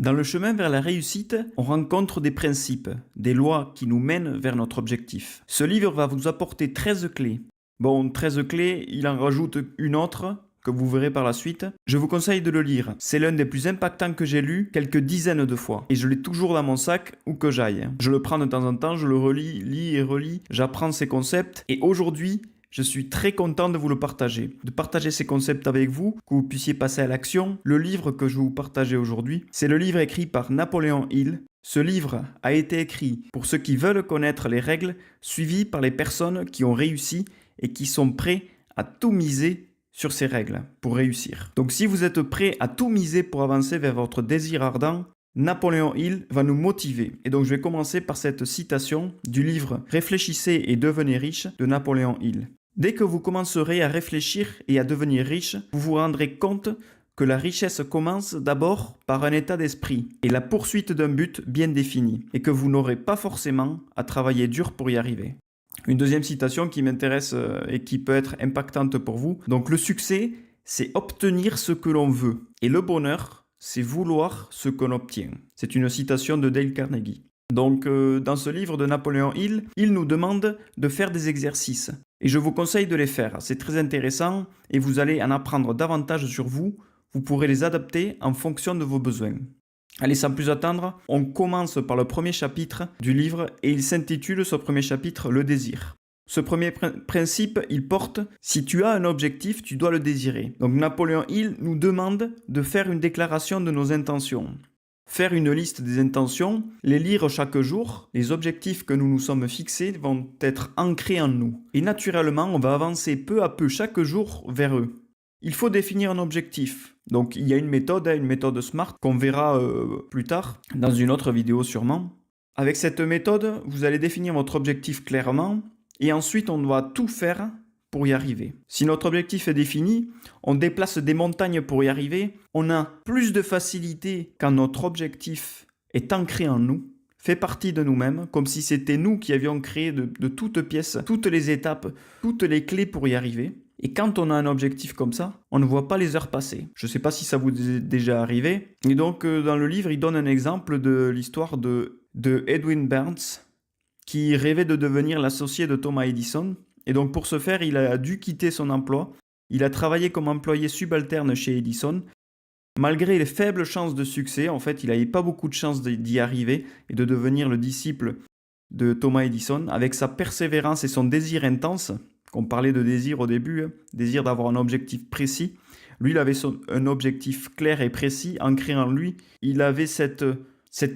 Dans le chemin vers la réussite, on rencontre des principes, des lois qui nous mènent vers notre objectif. Ce livre va vous apporter 13 clés. Bon, 13 clés, il en rajoute une autre que vous verrez par la suite. Je vous conseille de le lire. C'est l'un des plus impactants que j'ai lu quelques dizaines de fois. Et je l'ai toujours dans mon sac où que j'aille. Je le prends de temps en temps, je le relis, lis et relis. J'apprends ces concepts. Et aujourd'hui, je suis très content de vous le partager, de partager ces concepts avec vous, que vous puissiez passer à l'action. Le livre que je vais vous partager aujourd'hui, c'est le livre écrit par Napoléon Hill. Ce livre a été écrit pour ceux qui veulent connaître les règles, suivies par les personnes qui ont réussi et qui sont prêts à tout miser sur ces règles pour réussir. Donc si vous êtes prêts à tout miser pour avancer vers votre désir ardent, Napoléon Hill va nous motiver. Et donc je vais commencer par cette citation du livre « Réfléchissez et devenez riche » de Napoléon Hill. Dès que vous commencerez à réfléchir et à devenir riche, vous vous rendrez compte que la richesse commence d'abord par un état d'esprit et la poursuite d'un but bien défini, et que vous n'aurez pas forcément à travailler dur pour y arriver. Une deuxième citation qui m'intéresse et qui peut être impactante pour vous. Donc le succès, c'est obtenir ce que l'on veut, et le bonheur, c'est vouloir ce qu'on obtient. C'est une citation de Dale Carnegie. Donc dans ce livre de Napoléon Hill, il nous demande de faire des exercices. Et je vous conseille de les faire. C'est très intéressant et vous allez en apprendre davantage sur vous. Vous pourrez les adapter en fonction de vos besoins. Allez, sans plus attendre, on commence par le premier chapitre du livre et il s'intitule ce premier chapitre « Le désir ». Ce premier principe, il porte « Si tu as un objectif, tu dois le désirer ». Donc Napoléon Hill nous demande de faire une déclaration de nos intentions. Faire une liste des intentions, les lire chaque jour, les objectifs que nous nous sommes fixés vont être ancrés en nous. Et naturellement, on va avancer peu à peu chaque jour vers eux. Il faut définir un objectif. Donc il y a une méthode SMART qu'on verra plus tard, dans une autre vidéo sûrement. Avec cette méthode, vous allez définir votre objectif clairement et ensuite on doit tout faire pour y arriver. Si notre objectif est défini, on déplace des montagnes pour y arriver, on a plus de facilité quand notre objectif est ancré en nous, fait partie de nous-mêmes, comme si c'était nous qui avions créé de toutes pièces, toutes les étapes, toutes les clés pour y arriver. Et quand on a un objectif comme ça, on ne voit pas les heures passer. Je ne sais pas si ça vous est déjà arrivé. Et donc dans le livre, il donne un exemple de l'histoire de Edwin Burns, qui rêvait de devenir l'associé de Thomas Edison. Et donc pour ce faire, il a dû quitter son emploi. Il a travaillé comme employé subalterne chez Edison. Malgré les faibles chances de succès, en fait, il n'avait pas beaucoup de chances d'y arriver et de devenir le disciple de Thomas Edison. Avec sa persévérance et son désir intense, qu'on parlait de désir au début, désir d'avoir un objectif précis, lui, il avait un objectif clair et précis, ancré en lui. Il avait cette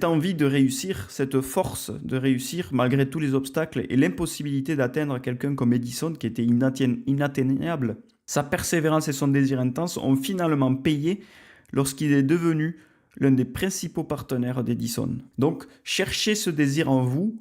envie de réussir, cette force de réussir malgré tous les obstacles et l'impossibilité d'atteindre quelqu'un comme Edison qui était inatteignable. Sa persévérance et son désir intense ont finalement payé lorsqu'il est devenu l'un des principaux partenaires d'Edison. Donc, cherchez ce désir en vous,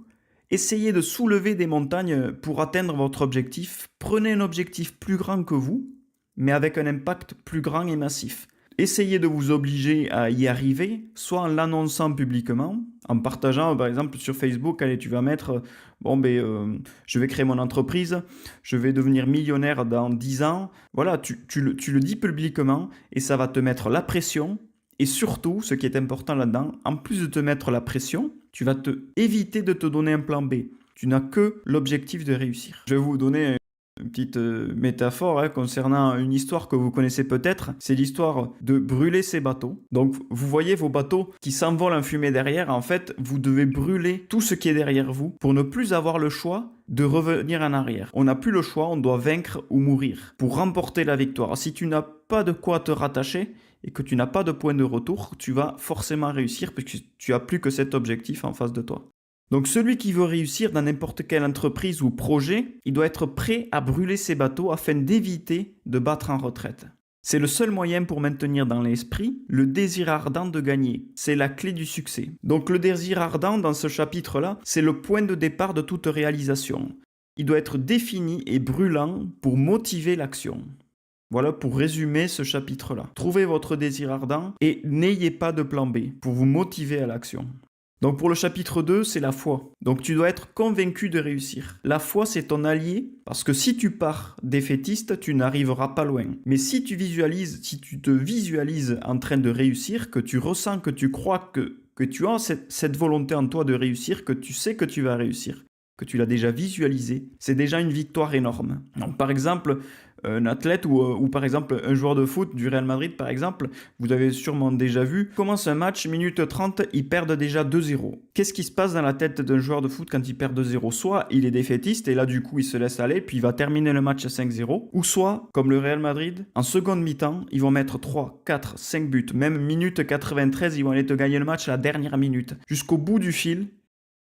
essayez de soulever des montagnes pour atteindre votre objectif, prenez un objectif plus grand que vous, mais avec un impact plus grand et massif. Essayez de vous obliger à y arriver, soit en l'annonçant publiquement, en partageant par exemple sur Facebook, allez, tu vas mettre, je vais créer mon entreprise, je vais devenir millionnaire dans 10 ans. Voilà, tu le dis publiquement et ça va te mettre la pression. Et surtout, ce qui est important là-dedans, en plus de te mettre la pression, tu vas éviter de te donner un plan B. Tu n'as que l'objectif de réussir. Je vais vous donner une petite métaphore concernant une histoire que vous connaissez peut-être. C'est l'histoire de brûler ses bateaux. Donc vous voyez vos bateaux qui s'envolent en fumée derrière. En fait, vous devez brûler tout ce qui est derrière vous pour ne plus avoir le choix de revenir en arrière. On n'a plus le choix, on doit vaincre ou mourir pour remporter la victoire. Si tu n'as pas de quoi te rattacher et que tu n'as pas de point de retour, tu vas forcément réussir parce que tu n'as plus que cet objectif en face de toi. Donc celui qui veut réussir dans n'importe quelle entreprise ou projet, il doit être prêt à brûler ses bateaux afin d'éviter de battre en retraite. C'est le seul moyen pour maintenir dans l'esprit le désir ardent de gagner. C'est la clé du succès. Donc le désir ardent dans ce chapitre-là, c'est le point de départ de toute réalisation. Il doit être défini et brûlant pour motiver l'action. Voilà pour résumer ce chapitre-là. Trouvez votre désir ardent et n'ayez pas de plan B pour vous motiver à l'action. Donc pour le chapitre 2, c'est la foi. Donc tu dois être convaincu de réussir. La foi, c'est ton allié, parce que si tu pars défaitiste, tu n'arriveras pas loin. Mais si tu te visualises en train de réussir, que tu ressens, que tu crois que tu as cette volonté en toi de réussir, que tu sais que tu vas réussir, que tu l'as déjà visualisé, c'est déjà une victoire énorme. Donc par exemple, un athlète ou par exemple un joueur de foot du Real Madrid par exemple, vous avez sûrement déjà vu, commence un match, minute 30, ils perdent déjà 2-0. Qu'est-ce qui se passe dans la tête d'un joueur de foot quand il perd 2-0? Soit il est défaitiste et là du coup il se laisse aller puis il va terminer le match à 5-0, ou soit comme le Real Madrid, en seconde mi-temps, ils vont mettre 3, 4, 5 buts, même minute 93, ils vont aller te gagner le match à la dernière minute, jusqu'au bout du fil.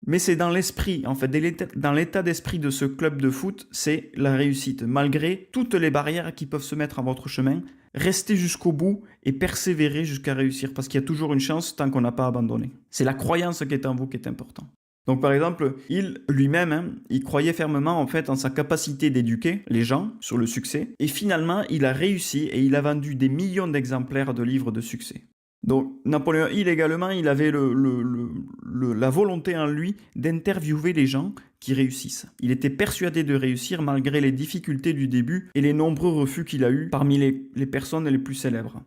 Mais c'est dans l'esprit, en fait, dans l'état d'esprit de ce club de foot, c'est la réussite. Malgré toutes les barrières qui peuvent se mettre à votre chemin, restez jusqu'au bout et persévérez jusqu'à réussir, parce qu'il y a toujours une chance tant qu'on n'a pas abandonné. C'est la croyance qui est en vous qui est important. Donc par exemple, il lui-même, il croyait fermement en fait en sa capacité d'éduquer les gens sur le succès, et finalement, il a réussi et il a vendu des millions d'exemplaires de livres de succès. Donc Napoléon Hill également, il avait la volonté en lui d'interviewer les gens qui réussissent. Il était persuadé de réussir malgré les difficultés du début et les nombreux refus qu'il a eus parmi les personnes les plus célèbres.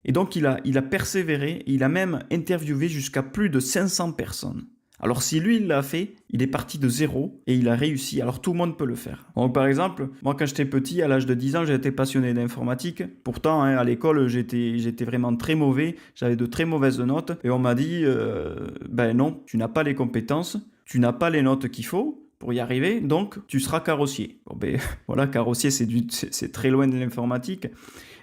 Et donc il a persévéré, et il a même interviewé jusqu'à plus de 500 personnes. Alors si lui il l'a fait, il est parti de zéro et il a réussi, alors tout le monde peut le faire. Donc par exemple, moi quand j'étais petit, à l'âge de 10 ans, j'étais passionné d'informatique. Pourtant, à l'école, j'étais vraiment très mauvais, j'avais de très mauvaises notes. Et on m'a dit, ben non, tu n'as pas les compétences, tu n'as pas les notes qu'il faut pour y arriver, donc tu seras carrossier. Bon ben voilà, carrossier c'est très loin de l'informatique.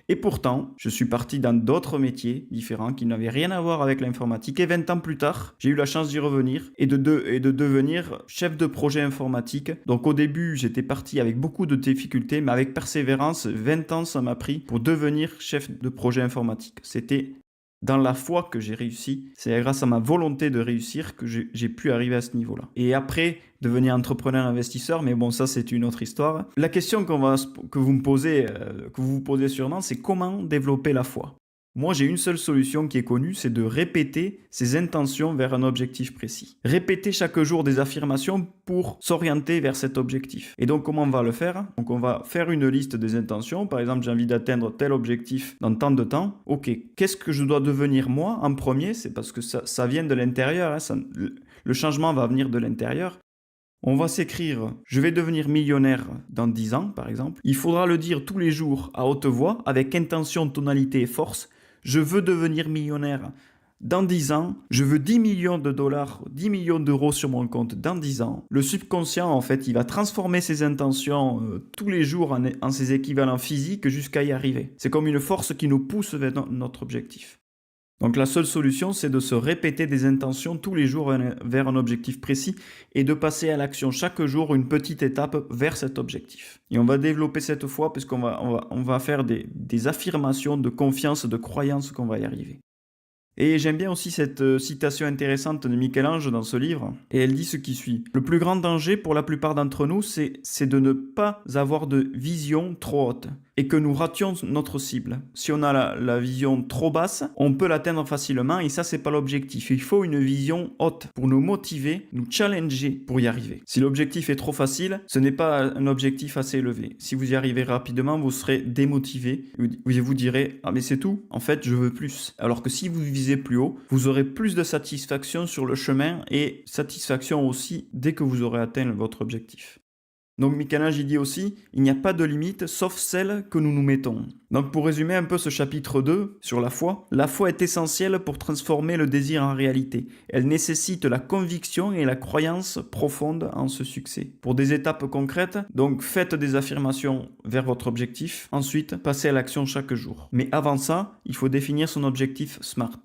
Et pourtant, je suis parti dans d'autres métiers différents qui n'avaient rien à voir avec l'informatique. Et 20 ans plus tard, j'ai eu la chance d'y revenir et de devenir chef de projet informatique. Donc au début, j'étais parti avec beaucoup de difficultés, mais avec persévérance, 20 ans ça m'a pris pour devenir chef de projet informatique. C'était dans la foi que j'ai réussi. C'est grâce à ma volonté de réussir que j'ai pu arriver à ce niveau-là. Et après, devenir entrepreneur investisseur, mais bon, ça c'est une autre histoire. La question que vous vous posez sûrement, c'est comment développer la foi. Moi, j'ai une seule solution qui est connue, c'est de répéter ses intentions vers un objectif précis. Répéter chaque jour des affirmations pour s'orienter vers cet objectif. Et donc, comment on va le faire? Donc, on va faire une liste des intentions. Par exemple, j'ai envie d'atteindre tel objectif dans tant de temps. Ok, qu'est-ce que je dois devenir moi en premier? C'est parce que ça vient de l'intérieur. Le changement va venir de l'intérieur. On va s'écrire « Je vais devenir millionnaire dans 10 ans » par exemple. Il faudra le dire tous les jours à haute voix avec intention, tonalité et force. Je veux devenir millionnaire dans 10 ans. Je veux 10 millions de dollars, 10 millions d'euros sur mon compte dans 10 ans. Le subconscient, en fait, il va transformer ses intentions tous les jours en ses équivalents physiques jusqu'à y arriver. C'est comme une force qui nous pousse vers notre objectif. Donc la seule solution, c'est de se répéter des intentions tous les jours vers un objectif précis et de passer à l'action chaque jour une petite étape vers cet objectif. Et on va développer cette foi puisqu'on va faire des affirmations de confiance, de croyance qu'on va y arriver. Et j'aime bien aussi cette citation intéressante de Michel-Ange dans ce livre, et elle dit ce qui suit. Le plus grand danger pour la plupart d'entre nous, c'est de ne pas avoir de vision trop haute, et que nous rations notre cible. Si on a la vision trop basse, on peut l'atteindre facilement, et ça, c'est pas l'objectif. Il faut une vision haute pour nous motiver, nous challenger pour y arriver. Si l'objectif est trop facile, ce n'est pas un objectif assez élevé. Si vous y arrivez rapidement, vous serez démotivé, et vous direz « Ah mais c'est tout, en fait, je veux plus ». Alors que si vous visez plus haut, vous aurez plus de satisfaction sur le chemin et satisfaction aussi dès que vous aurez atteint votre objectif. Donc Michel-Ange dit aussi, il n'y a pas de limite sauf celle que nous nous mettons. Donc pour résumer un peu ce chapitre 2 sur la foi est essentielle pour transformer le désir en réalité. Elle nécessite la conviction et la croyance profonde en ce succès. Pour des étapes concrètes, donc faites des affirmations vers votre objectif, ensuite passez à l'action chaque jour. Mais avant ça, il faut définir son objectif SMART.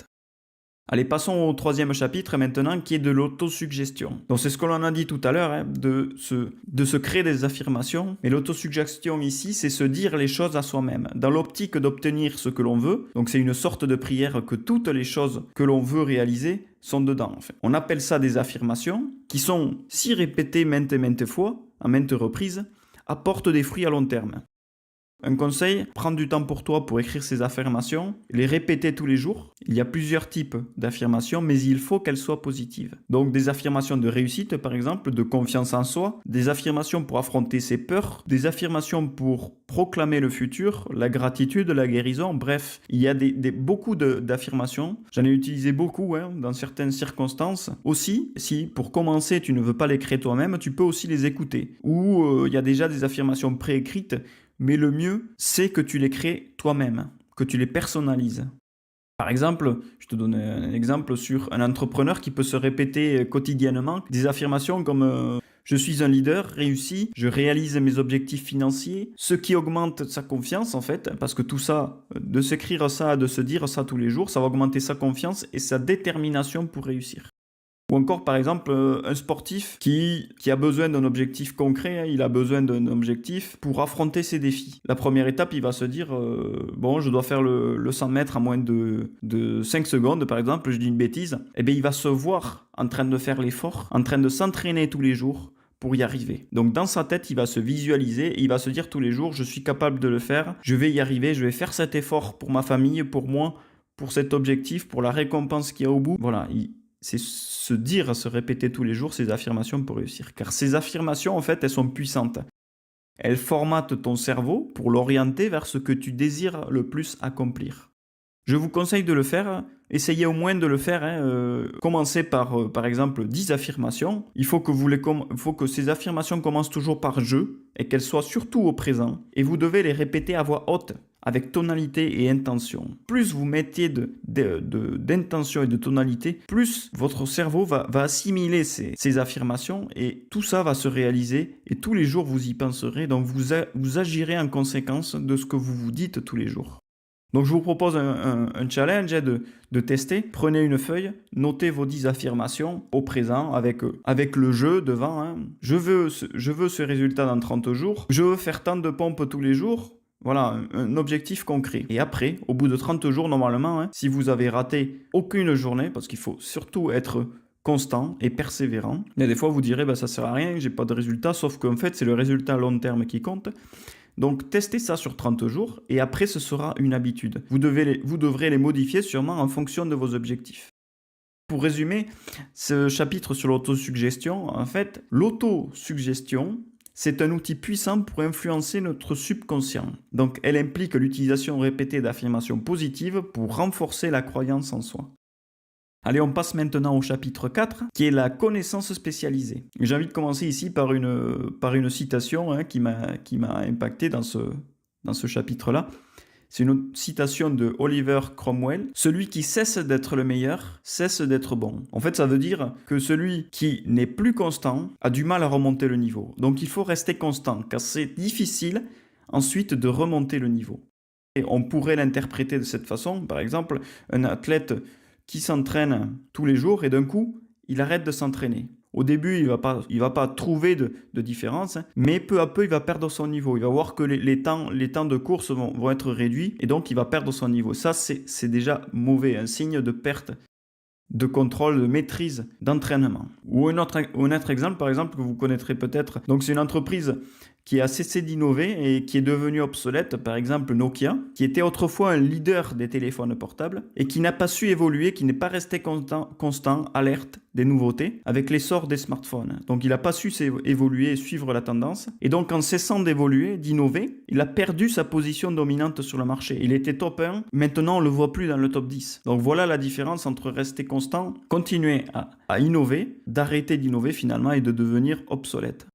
Allez, passons au troisième chapitre maintenant, qui est de l'autosuggestion. Donc c'est ce que l'on a dit tout à l'heure, de se créer des affirmations. Mais l'autosuggestion ici, c'est se dire les choses à soi-même, dans l'optique d'obtenir ce que l'on veut. Donc c'est une sorte de prière que toutes les choses que l'on veut réaliser sont dedans. En fait. On appelle ça des affirmations, qui sont, si répétées maintes et maintes fois, à maintes reprises, apportent des fruits à long terme. Un conseil, prendre du temps pour toi pour écrire ces affirmations, les répéter tous les jours. Il y a plusieurs types d'affirmations, mais il faut qu'elles soient positives. Donc des affirmations de réussite, par exemple, de confiance en soi, des affirmations pour affronter ses peurs, des affirmations pour proclamer le futur, la gratitude, la guérison, bref, il y a beaucoup d'affirmations. J'en ai utilisé beaucoup dans certaines circonstances. Aussi, si pour commencer tu ne veux pas les créer toi-même, tu peux aussi les écouter. Ou il y a déjà des affirmations préécrites, mais le mieux, c'est que tu les crées toi-même, que tu les personnalises. Par exemple, je te donne un exemple sur un entrepreneur qui peut se répéter quotidiennement des affirmations comme je suis un leader réussi, je réalise mes objectifs financiers, ce qui augmente sa confiance en fait, parce que tout ça, de s'écrire ça, de se dire ça tous les jours, ça va augmenter sa confiance et sa détermination pour réussir. Ou encore, par exemple, un sportif qui a besoin d'un objectif concret, il a besoin d'un objectif pour affronter ses défis. La première étape, il va se dire, bon, je dois faire le 100 mètres à moins de 5 secondes, par exemple, je dis une bêtise. Eh bien, il va se voir en train de faire l'effort, en train de s'entraîner tous les jours pour y arriver. Donc dans sa tête, il va se visualiser et il va se dire tous les jours, je suis capable de le faire, je vais y arriver, je vais faire cet effort pour ma famille, pour moi, pour cet objectif, pour la récompense qu'il y a au bout. Voilà, c'est se dire, se répéter tous les jours ces affirmations pour réussir. Car ces affirmations, en fait, elles sont puissantes. Elles formatent ton cerveau pour l'orienter vers ce que tu désires le plus accomplir. Je vous conseille de le faire. Essayez au moins de le faire. Commencez par exemple, 10 affirmations. Il faut que ces affirmations commencent toujours par « je » et qu'elles soient surtout au présent. Et vous devez les répéter à voix haute, avec tonalité et intention. Plus vous mettiez d'intention et de tonalité, plus votre cerveau va assimiler ces affirmations et tout ça va se réaliser et tous les jours vous y penserez. Donc vous agirez en conséquence de ce que vous vous dites tous les jours. Donc je vous propose un challenge de tester. Prenez une feuille, notez vos 10 affirmations au présent avec le jeu devant. Je veux ce résultat dans 30 jours. Je veux faire tant de pompes tous les jours. Voilà, un objectif concret. Et après, au bout de 30 jours, normalement, si vous avez raté aucune journée, parce qu'il faut surtout être constant et persévérant. Et des fois, vous direz, ça sert à rien, j'ai pas de résultat, sauf qu'en fait, c'est le résultat à long terme qui compte. Donc, testez ça sur 30 jours et après, ce sera une habitude. Vous devrez les modifier sûrement en fonction de vos objectifs. Pour résumer, ce chapitre sur l'autosuggestion, en fait, l'autosuggestion, c'est un outil puissant pour influencer notre subconscient. Donc, elle implique l'utilisation répétée d'affirmations positives pour renforcer la croyance en soi. Allez, on passe maintenant au chapitre 4, qui est la connaissance spécialisée. J'ai envie de commencer ici par une citation qui m'a impacté dans ce chapitre-là. C'est une citation de Oliver Cromwell. Celui qui cesse d'être le meilleur, cesse d'être bon. En fait, ça veut dire que celui qui n'est plus constant a du mal à remonter le niveau. Donc il faut rester constant, car c'est difficile ensuite de remonter le niveau. Et on pourrait l'interpréter de cette façon. Par exemple, un athlète qui s'entraîne tous les jours et d'un coup, il arrête de s'entraîner. Au début, il va pas trouver de différence, mais peu à peu, il va perdre son niveau. Il va voir que les temps de course vont être réduits et donc il va perdre son niveau. Ça, c'est déjà mauvais, un signe de perte de contrôle, de maîtrise, d'entraînement. Ou un autre exemple, par exemple, que vous connaîtrez peut-être. Donc, c'est une entreprise qui a cessé d'innover et qui est devenue obsolète, par exemple Nokia, qui était autrefois un leader des téléphones portables et qui n'a pas su évoluer, qui n'est pas resté constant, alerte des nouveautés avec l'essor des smartphones. Donc il n'a pas su évoluer et suivre la tendance. Et donc en cessant d'évoluer, d'innover, il a perdu sa position dominante sur le marché. Il était top 1, maintenant on ne le voit plus dans le top 10. Donc voilà la différence entre rester constant, continuer à innover, d'arrêter d'innover finalement et de devenir obsolète.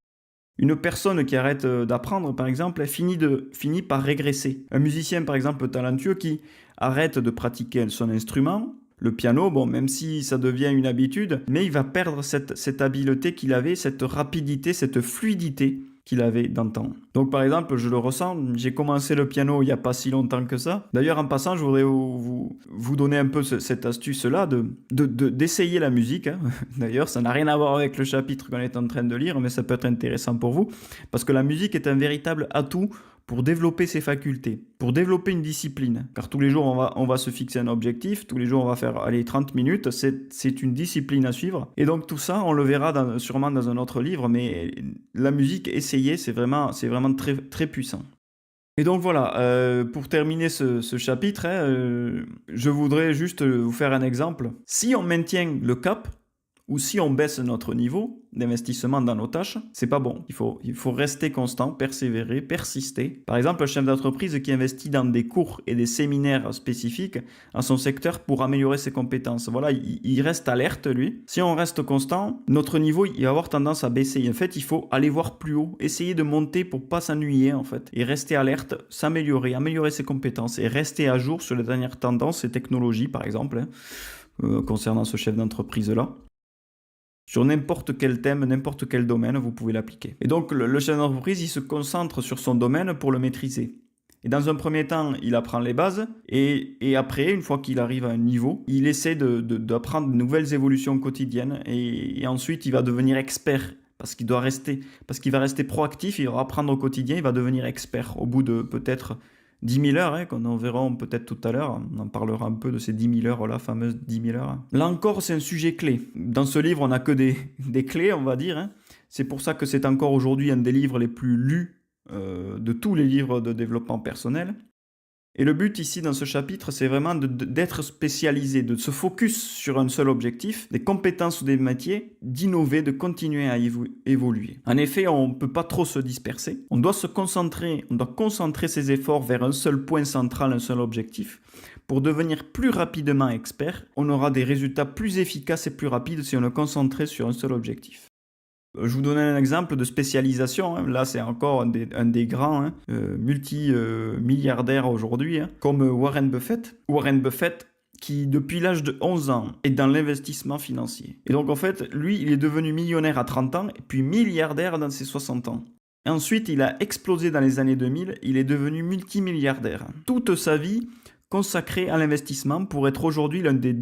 Une personne qui arrête d'apprendre, par exemple, finit par régresser. Un musicien, par exemple, talentueux qui arrête de pratiquer son instrument, le piano, même si ça devient une habitude, mais il va perdre cette habileté qu'il avait, cette rapidité, cette fluidité qu'il avait d'antan. Donc par exemple, je le ressens, j'ai commencé le piano il n'y a pas si longtemps que ça. D'ailleurs, en passant, je voudrais vous donner un peu cette astuce-là d'essayer la musique. D'ailleurs, ça n'a rien à voir avec le chapitre qu'on est en train de lire, mais ça peut être intéressant pour vous, parce que la musique est un véritable atout pour développer ses facultés, pour développer une discipline. Car tous les jours, on va se fixer un objectif, tous les jours, on va faire 30 minutes, c'est une discipline à suivre. Et donc tout ça, on le verra sûrement dans un autre livre, mais la musique, essayez, c'est vraiment très, très puissant. Et donc voilà, pour terminer ce chapitre, hein, je voudrais juste vous faire un exemple. Si on maintient le cap, ou si on baisse notre niveau d'investissement dans nos tâches, c'est pas bon. Il faut rester constant, persévérer, persister. Par exemple, un chef d'entreprise qui investit dans des cours et des séminaires spécifiques en son secteur pour améliorer ses compétences. Voilà, il reste alerte, lui. Si on reste constant, notre niveau, il va avoir tendance à baisser. En fait, il faut aller voir plus haut, essayer de monter pour pas s'ennuyer, en fait. Et rester alerte, s'améliorer, améliorer ses compétences et rester à jour sur les dernières tendances et technologies, par exemple, hein, concernant ce chef d'entreprise-là. Sur n'importe quel thème, n'importe quel domaine, vous pouvez l'appliquer. Et donc, le chef d'entreprise, il se concentre sur son domaine pour le maîtriser. Et dans un premier temps, il apprend les bases, et après, une fois qu'il arrive à un niveau, il essaie d'apprendre de nouvelles évolutions quotidiennes, et ensuite, il va devenir expert, parce qu'il va rester proactif, il va apprendre au quotidien, il va devenir expert au bout de peut-être 10 000 heures, hein, qu'on en verra peut-être tout à l'heure. On en parlera un peu de ces 10 000 heures, la fameuse 10 000 heures. Là encore, c'est un sujet clé. Dans ce livre, on n'a que des clés, on va dire. Hein. C'est pour ça que c'est encore aujourd'hui un des livres les plus lus de tous les livres de développement personnel. Et le but ici dans ce chapitre, c'est vraiment d'être spécialisé, de se focus sur un seul objectif, des compétences ou des métiers, d'innover, de continuer à évoluer. En effet, on ne peut pas trop se disperser. On doit concentrer ses efforts vers un seul point central, un seul objectif. Pour devenir plus rapidement expert, on aura des résultats plus efficaces et plus rapides si on est concentré sur un seul objectif. Je vous donne un exemple de spécialisation. Hein. Là, c'est encore un des grands multi-milliardaires aujourd'hui, hein, comme Warren Buffett. Warren Buffett, qui depuis l'âge de 11 ans est dans l'investissement financier. Et donc en fait, lui, il est devenu millionnaire à 30 ans et puis milliardaire dans ses 60 ans. Et ensuite, il a explosé dans les années 2000, il est devenu multimilliardaire. Toute sa vie consacré à l'investissement pour être aujourd'hui l'un des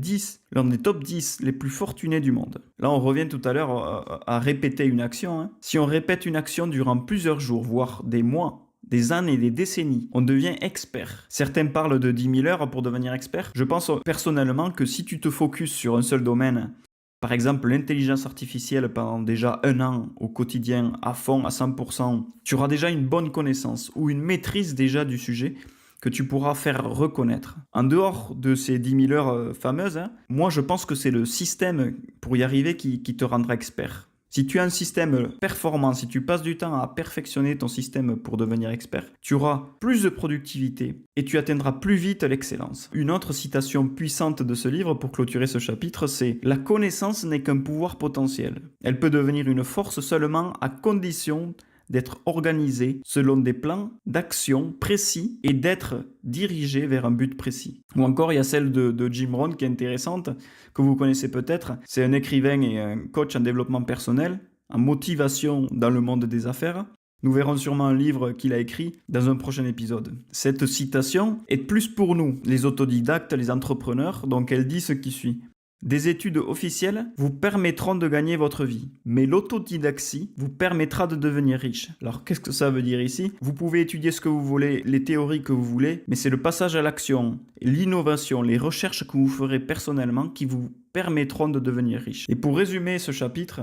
top 10 les plus fortunés du monde. Là, on revient tout à l'heure à répéter une action. Hein. Si on répète une action durant plusieurs jours, voire des mois, des années, des décennies, on devient expert. Certains parlent de 10 000 heures pour devenir expert. Je pense personnellement que si tu te focuses sur un seul domaine, par exemple l'intelligence artificielle pendant déjà 1 an au quotidien, à fond, à 100%, tu auras déjà une bonne connaissance ou une maîtrise déjà du sujet que tu pourras faire reconnaître. En dehors de ces 10 000 heures fameuses, hein, moi je pense que c'est le système pour y arriver qui te rendra expert. Si tu as un système performant, si tu passes du temps à perfectionner ton système pour devenir expert, tu auras plus de productivité et tu atteindras plus vite l'excellence. Une autre citation puissante de ce livre pour clôturer ce chapitre, c'est « La connaissance n'est qu'un pouvoir potentiel. Elle peut devenir une force seulement à condition d'être organisé selon des plans d'action précis et d'être dirigé vers un but précis. » Ou encore, il y a celle de Jim Rohn qui est intéressante, que vous connaissez peut-être. C'est un écrivain et un coach en développement personnel, en motivation dans le monde des affaires. Nous verrons sûrement un livre qu'il a écrit dans un prochain épisode. Cette citation est plus pour nous, les autodidactes, les entrepreneurs, donc elle dit ce qui suit. Des études officielles vous permettront de gagner votre vie, mais l'autodidaxie vous permettra de devenir riche. Alors qu'est-ce que ça veut dire ici? Vous pouvez étudier ce que vous voulez, les théories que vous voulez, mais c'est le passage à l'action, l'innovation, les recherches que vous ferez personnellement qui vous permettront de devenir riche. Et pour résumer ce chapitre,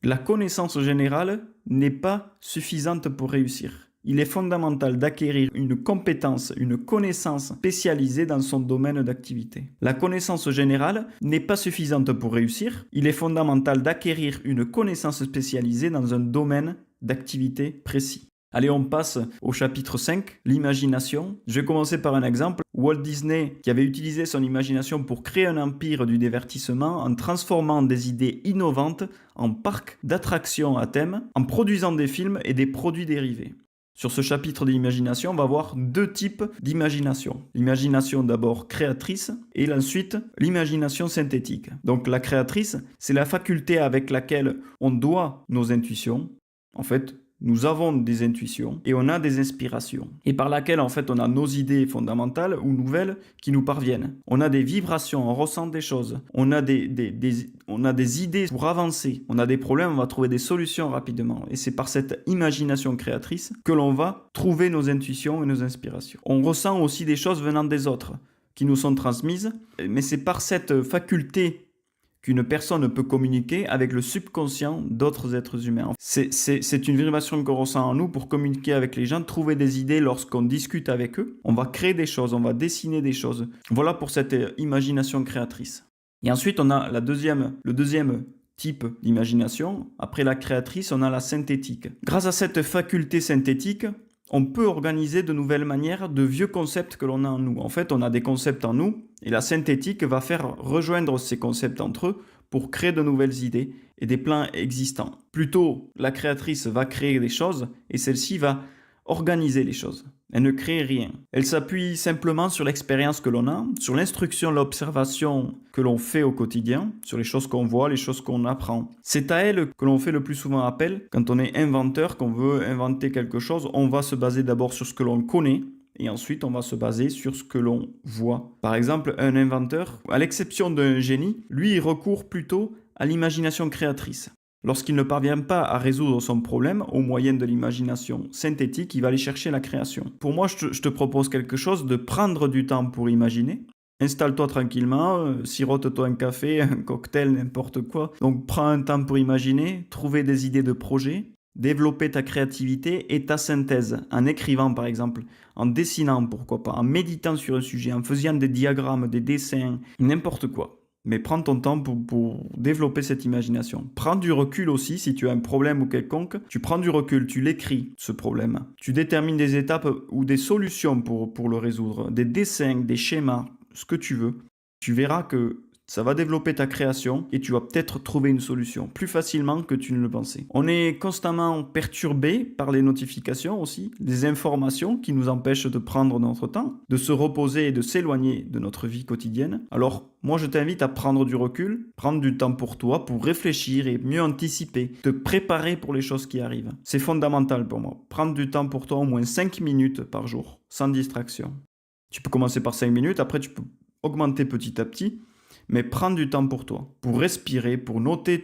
la connaissance générale n'est pas suffisante pour réussir. Il est fondamental d'acquérir une compétence, une connaissance spécialisée dans son domaine d'activité. La connaissance générale n'est pas suffisante pour réussir. Il est fondamental d'acquérir une connaissance spécialisée dans un domaine d'activité précis. Allez, on passe au chapitre 5, l'imagination. Je vais commencer par un exemple. Walt Disney, qui avait utilisé son imagination pour créer un empire du divertissement en transformant des idées innovantes en parcs d'attractions à thème, en produisant des films et des produits dérivés. Sur ce chapitre de l'imagination, on va voir 2 types d'imagination. L'imagination d'abord créatrice et ensuite l'imagination synthétique. Donc la créatrice, c'est la faculté avec laquelle on doit nos intuitions. En fait, nous avons des intuitions et on a des inspirations. Et par laquelle, en fait, on a nos idées fondamentales ou nouvelles qui nous parviennent. On a des vibrations, on ressent des choses. On a des idées pour avancer. On a des problèmes, on va trouver des solutions rapidement. Et c'est par cette imagination créatrice que l'on va trouver nos intuitions et nos inspirations. On ressent aussi des choses venant des autres qui nous sont transmises. Mais c'est par cette faculté qu'une personne peut communiquer avec le subconscient d'autres êtres humains. C'est une vibration qu'on ressent en nous pour communiquer avec les gens, trouver des idées lorsqu'on discute avec eux. On va créer des choses, on va dessiner des choses. Voilà pour cette imagination créatrice. Et ensuite, on a le deuxième type d'imagination. Après la créatrice, on a la synthétique. Grâce à cette faculté synthétique, on peut organiser de nouvelles manières de vieux concepts que l'on a en nous. En fait, on a des concepts en nous et la synthétique va faire rejoindre ces concepts entre eux pour créer de nouvelles idées et des plans existants. Plutôt, la créatrice va créer des choses et celle-ci va organiser les choses. Elle ne crée rien. Elle s'appuie simplement sur l'expérience que l'on a, sur l'instruction, l'observation que l'on fait au quotidien, sur les choses qu'on voit, les choses qu'on apprend. C'est à elle que l'on fait le plus souvent appel. Quand on est inventeur, qu'on veut inventer quelque chose, on va se baser d'abord sur ce que l'on connaît, et ensuite on va se baser sur ce que l'on voit. Par exemple, un inventeur, à l'exception d'un génie, lui, il recourt plutôt à l'imagination créatrice. Lorsqu'il ne parvient pas à résoudre son problème au moyen de l'imagination synthétique, il va aller chercher la création. Pour moi, je te propose quelque chose de prendre du temps pour imaginer. Installe-toi tranquillement, sirote-toi un café, un cocktail, n'importe quoi. Donc prends un temps pour imaginer, trouver des idées de projets, développer ta créativité et ta synthèse, en écrivant par exemple, en dessinant pourquoi pas, en méditant sur un sujet, en faisant des diagrammes, des dessins, n'importe quoi. Mais prends ton temps pour développer cette imagination. Prends du recul aussi si tu as un problème ou quelconque. Tu prends du recul, tu l'écris, ce problème. Tu détermines des étapes ou des solutions pour le résoudre. Des dessins, des schémas, ce que tu veux. Tu verras que ça va développer ta création et tu vas peut-être trouver une solution plus facilement que tu ne le pensais. On est constamment perturbé par les notifications aussi, des informations qui nous empêchent de prendre notre temps, de se reposer et de s'éloigner de notre vie quotidienne. Alors, moi, je t'invite à prendre du recul, prendre du temps pour toi, pour réfléchir et mieux anticiper, te préparer pour les choses qui arrivent. C'est fondamental pour moi. Prendre du temps pour toi, au moins 5 minutes par jour, sans distraction. Tu peux commencer par 5 minutes, après tu peux augmenter petit à petit. Mais prends du temps pour toi, pour respirer, pour noter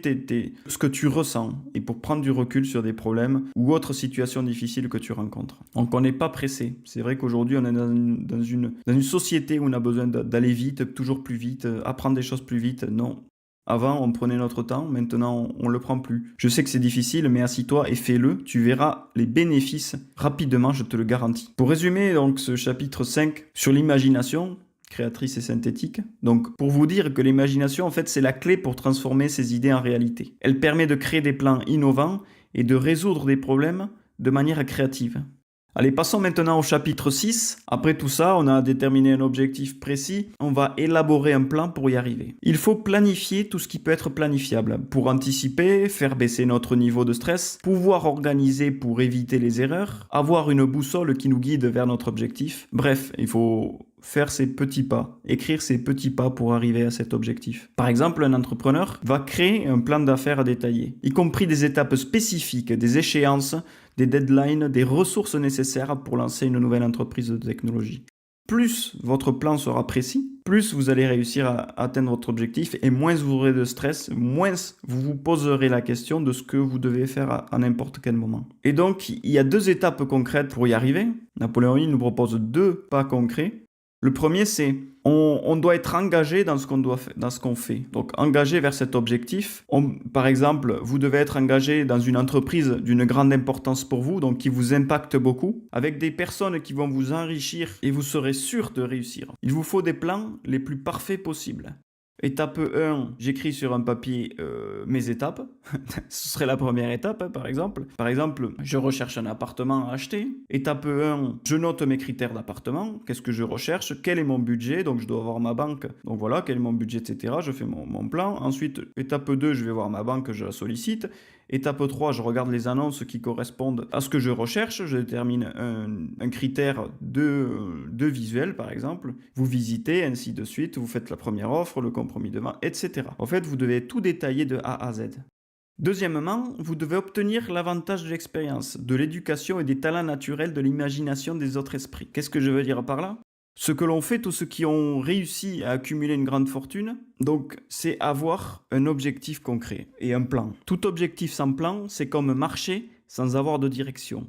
ce que tu ressens et pour prendre du recul sur des problèmes ou autres situations difficiles que tu rencontres. Donc on n'est pas pressé. C'est vrai qu'aujourd'hui on est dans une société où on a besoin d'aller vite, toujours plus vite, apprendre des choses plus vite. Non. Avant, on prenait notre temps, maintenant on ne le prend plus. Je sais que c'est difficile, mais assis-toi et fais-le. Tu verras les bénéfices rapidement, je te le garantis. Pour résumer donc ce chapitre 5 sur l'imagination, créatrice et synthétique. Donc, pour vous dire que l'imagination, en fait, c'est la clé pour transformer ces idées en réalité. Elle permet de créer des plans innovants et de résoudre des problèmes de manière créative. Allez, passons maintenant au chapitre 6. Après tout ça, on a déterminé un objectif précis. On va élaborer un plan pour y arriver. Il faut planifier tout ce qui peut être planifiable pour anticiper, faire baisser notre niveau de stress, pouvoir organiser pour éviter les erreurs, avoir une boussole qui nous guide vers notre objectif. Bref, il faut faire ses petits pas, écrire ses petits pas pour arriver à cet objectif. Par exemple, un entrepreneur va créer un plan d'affaires détaillé, y compris des étapes spécifiques, des échéances, des deadlines, des ressources nécessaires pour lancer une nouvelle entreprise de technologie. Plus votre plan sera précis, plus vous allez réussir à atteindre votre objectif et moins vous aurez de stress, moins vous vous poserez la question de ce que vous devez faire à n'importe quel moment. Et donc, il y a 2 étapes concrètes pour y arriver. Napoléon Hill nous propose 2 pas concrets. Le premier, c'est on doit être engagé dans ce qu'on fait. Donc, engagé vers cet objectif. Par exemple, vous devez être engagé dans une entreprise d'une grande importance pour vous, donc qui vous impacte beaucoup, avec des personnes qui vont vous enrichir et vous serez sûr de réussir. Il vous faut des plans les plus parfaits possibles. Étape 1, j'écris sur un papier mes étapes. Ce serait la première étape, par exemple. Par exemple, je recherche un appartement à acheter. Étape 1, je note mes critères d'appartement. Qu'est-ce que je recherche? Quel est mon budget? Donc, je dois voir ma banque. Donc, voilà, quel est mon budget, etc. Je fais mon plan. Ensuite, étape 2, je vais voir ma banque, je la sollicite. Étape 3, je regarde les annonces qui correspondent à ce que je recherche. Je détermine un critère de visuel, par exemple. Vous visitez, ainsi de suite. Vous faites la première offre, le compromis de vente, etc. En fait, vous devez tout détailler de A à Z. Deuxièmement, vous devez obtenir l'avantage de l'expérience, de l'éducation et des talents naturels de l'imagination des autres esprits. Qu'est-ce que je veux dire par là? Ce que l'on fait, tous ceux qui ont réussi à accumuler une grande fortune, donc c'est avoir un objectif concret et un plan. Tout objectif sans plan, c'est comme marcher sans avoir de direction.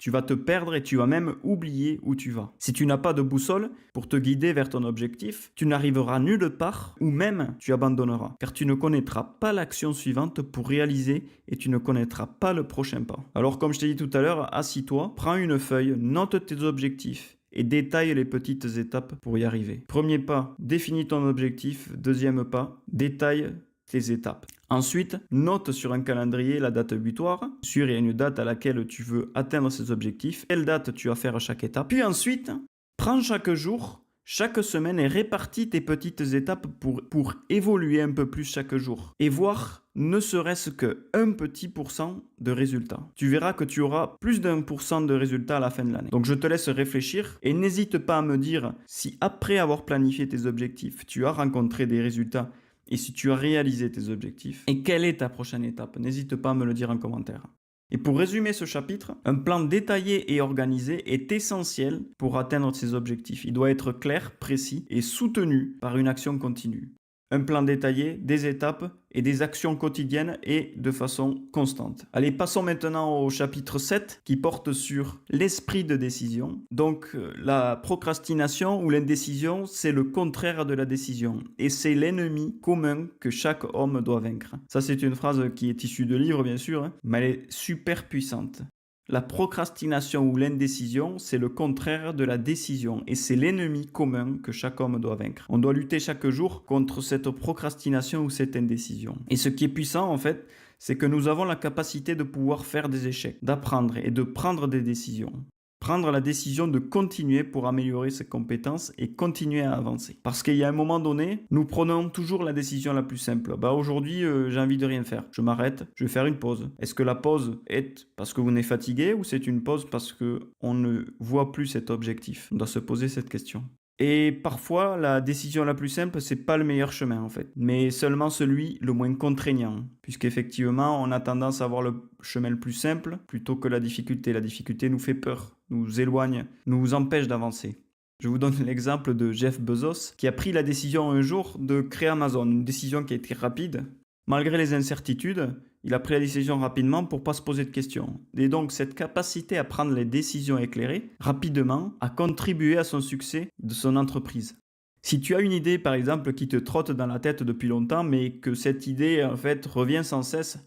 Tu vas te perdre et tu vas même oublier où tu vas. Si tu n'as pas de boussole pour te guider vers ton objectif, tu n'arriveras nulle part ou même tu abandonneras. Car tu ne connaîtras pas l'action suivante pour réaliser et tu ne connaîtras pas le prochain pas. Alors comme je t'ai dit tout à l'heure, assis-toi, prends une feuille, note tes objectifs et détaille les petites étapes pour y arriver. Premier pas, définis ton objectif. Deuxième pas, détaille tes étapes. Ensuite, note sur un calendrier la date butoir. Sûr, il y a une date à laquelle tu veux atteindre ces objectifs. Quelle date tu vas faire chaque étape. Puis ensuite, prends chaque jour, chaque semaine et répartis tes petites étapes pour évoluer un peu plus chaque jour. Et voir ne serait-ce que 1% de résultats. Tu verras que tu auras plus d'1% de résultats à la fin de l'année. Donc je te laisse réfléchir et n'hésite pas à me dire si après avoir planifié tes objectifs, tu as rencontré des résultats et si tu as réalisé tes objectifs, et quelle est ta prochaine étape? N'hésite pas à me le dire en commentaire. Et pour résumer ce chapitre, un plan détaillé et organisé est essentiel pour atteindre ces objectifs. Il doit être clair, précis et soutenu par une action continue. Un plan détaillé, des étapes et des actions quotidiennes et de façon constante. Allez, passons maintenant au chapitre 7 qui porte sur l'esprit de décision. Donc, la procrastination ou l'indécision, c'est le contraire de la décision et c'est l'ennemi commun que chaque homme doit vaincre. Ça, c'est une phrase qui est issue de livre, bien sûr, mais elle est super puissante. La procrastination ou l'indécision, c'est le contraire de la décision et c'est l'ennemi commun que chaque homme doit vaincre. On doit lutter chaque jour contre cette procrastination ou cette indécision. Et ce qui est puissant en fait, c'est que nous avons la capacité de pouvoir faire des échecs, d'apprendre et de prendre des décisions. Prendre la décision de continuer pour améliorer ses compétences et continuer à avancer. Parce qu'il y a un moment donné, nous prenons toujours la décision la plus simple. Aujourd'hui, j'ai envie de rien faire. Je m'arrête, je vais faire une pause. Est-ce que la pause est parce que vous êtes fatigué ou c'est une pause parce qu'on ne voit plus cet objectif? On doit se poser cette question. Et parfois, la décision la plus simple, c'est pas le meilleur chemin en fait, mais seulement celui le moins contraignant, puisqu'effectivement, on a tendance à avoir le chemin le plus simple plutôt que la difficulté. La difficulté nous fait peur, nous éloigne, nous empêche d'avancer. Je vous donne l'exemple de Jeff Bezos, qui a pris la décision un jour de créer Amazon, une décision qui a été rapide. Malgré les incertitudes, il a pris la décision rapidement pour ne pas se poser de questions. Et donc, cette capacité à prendre les décisions éclairées rapidement a contribué à son succès de son entreprise. Si tu as une idée, par exemple, qui te trotte dans la tête depuis longtemps, mais que cette idée, en fait, revient sans cesse,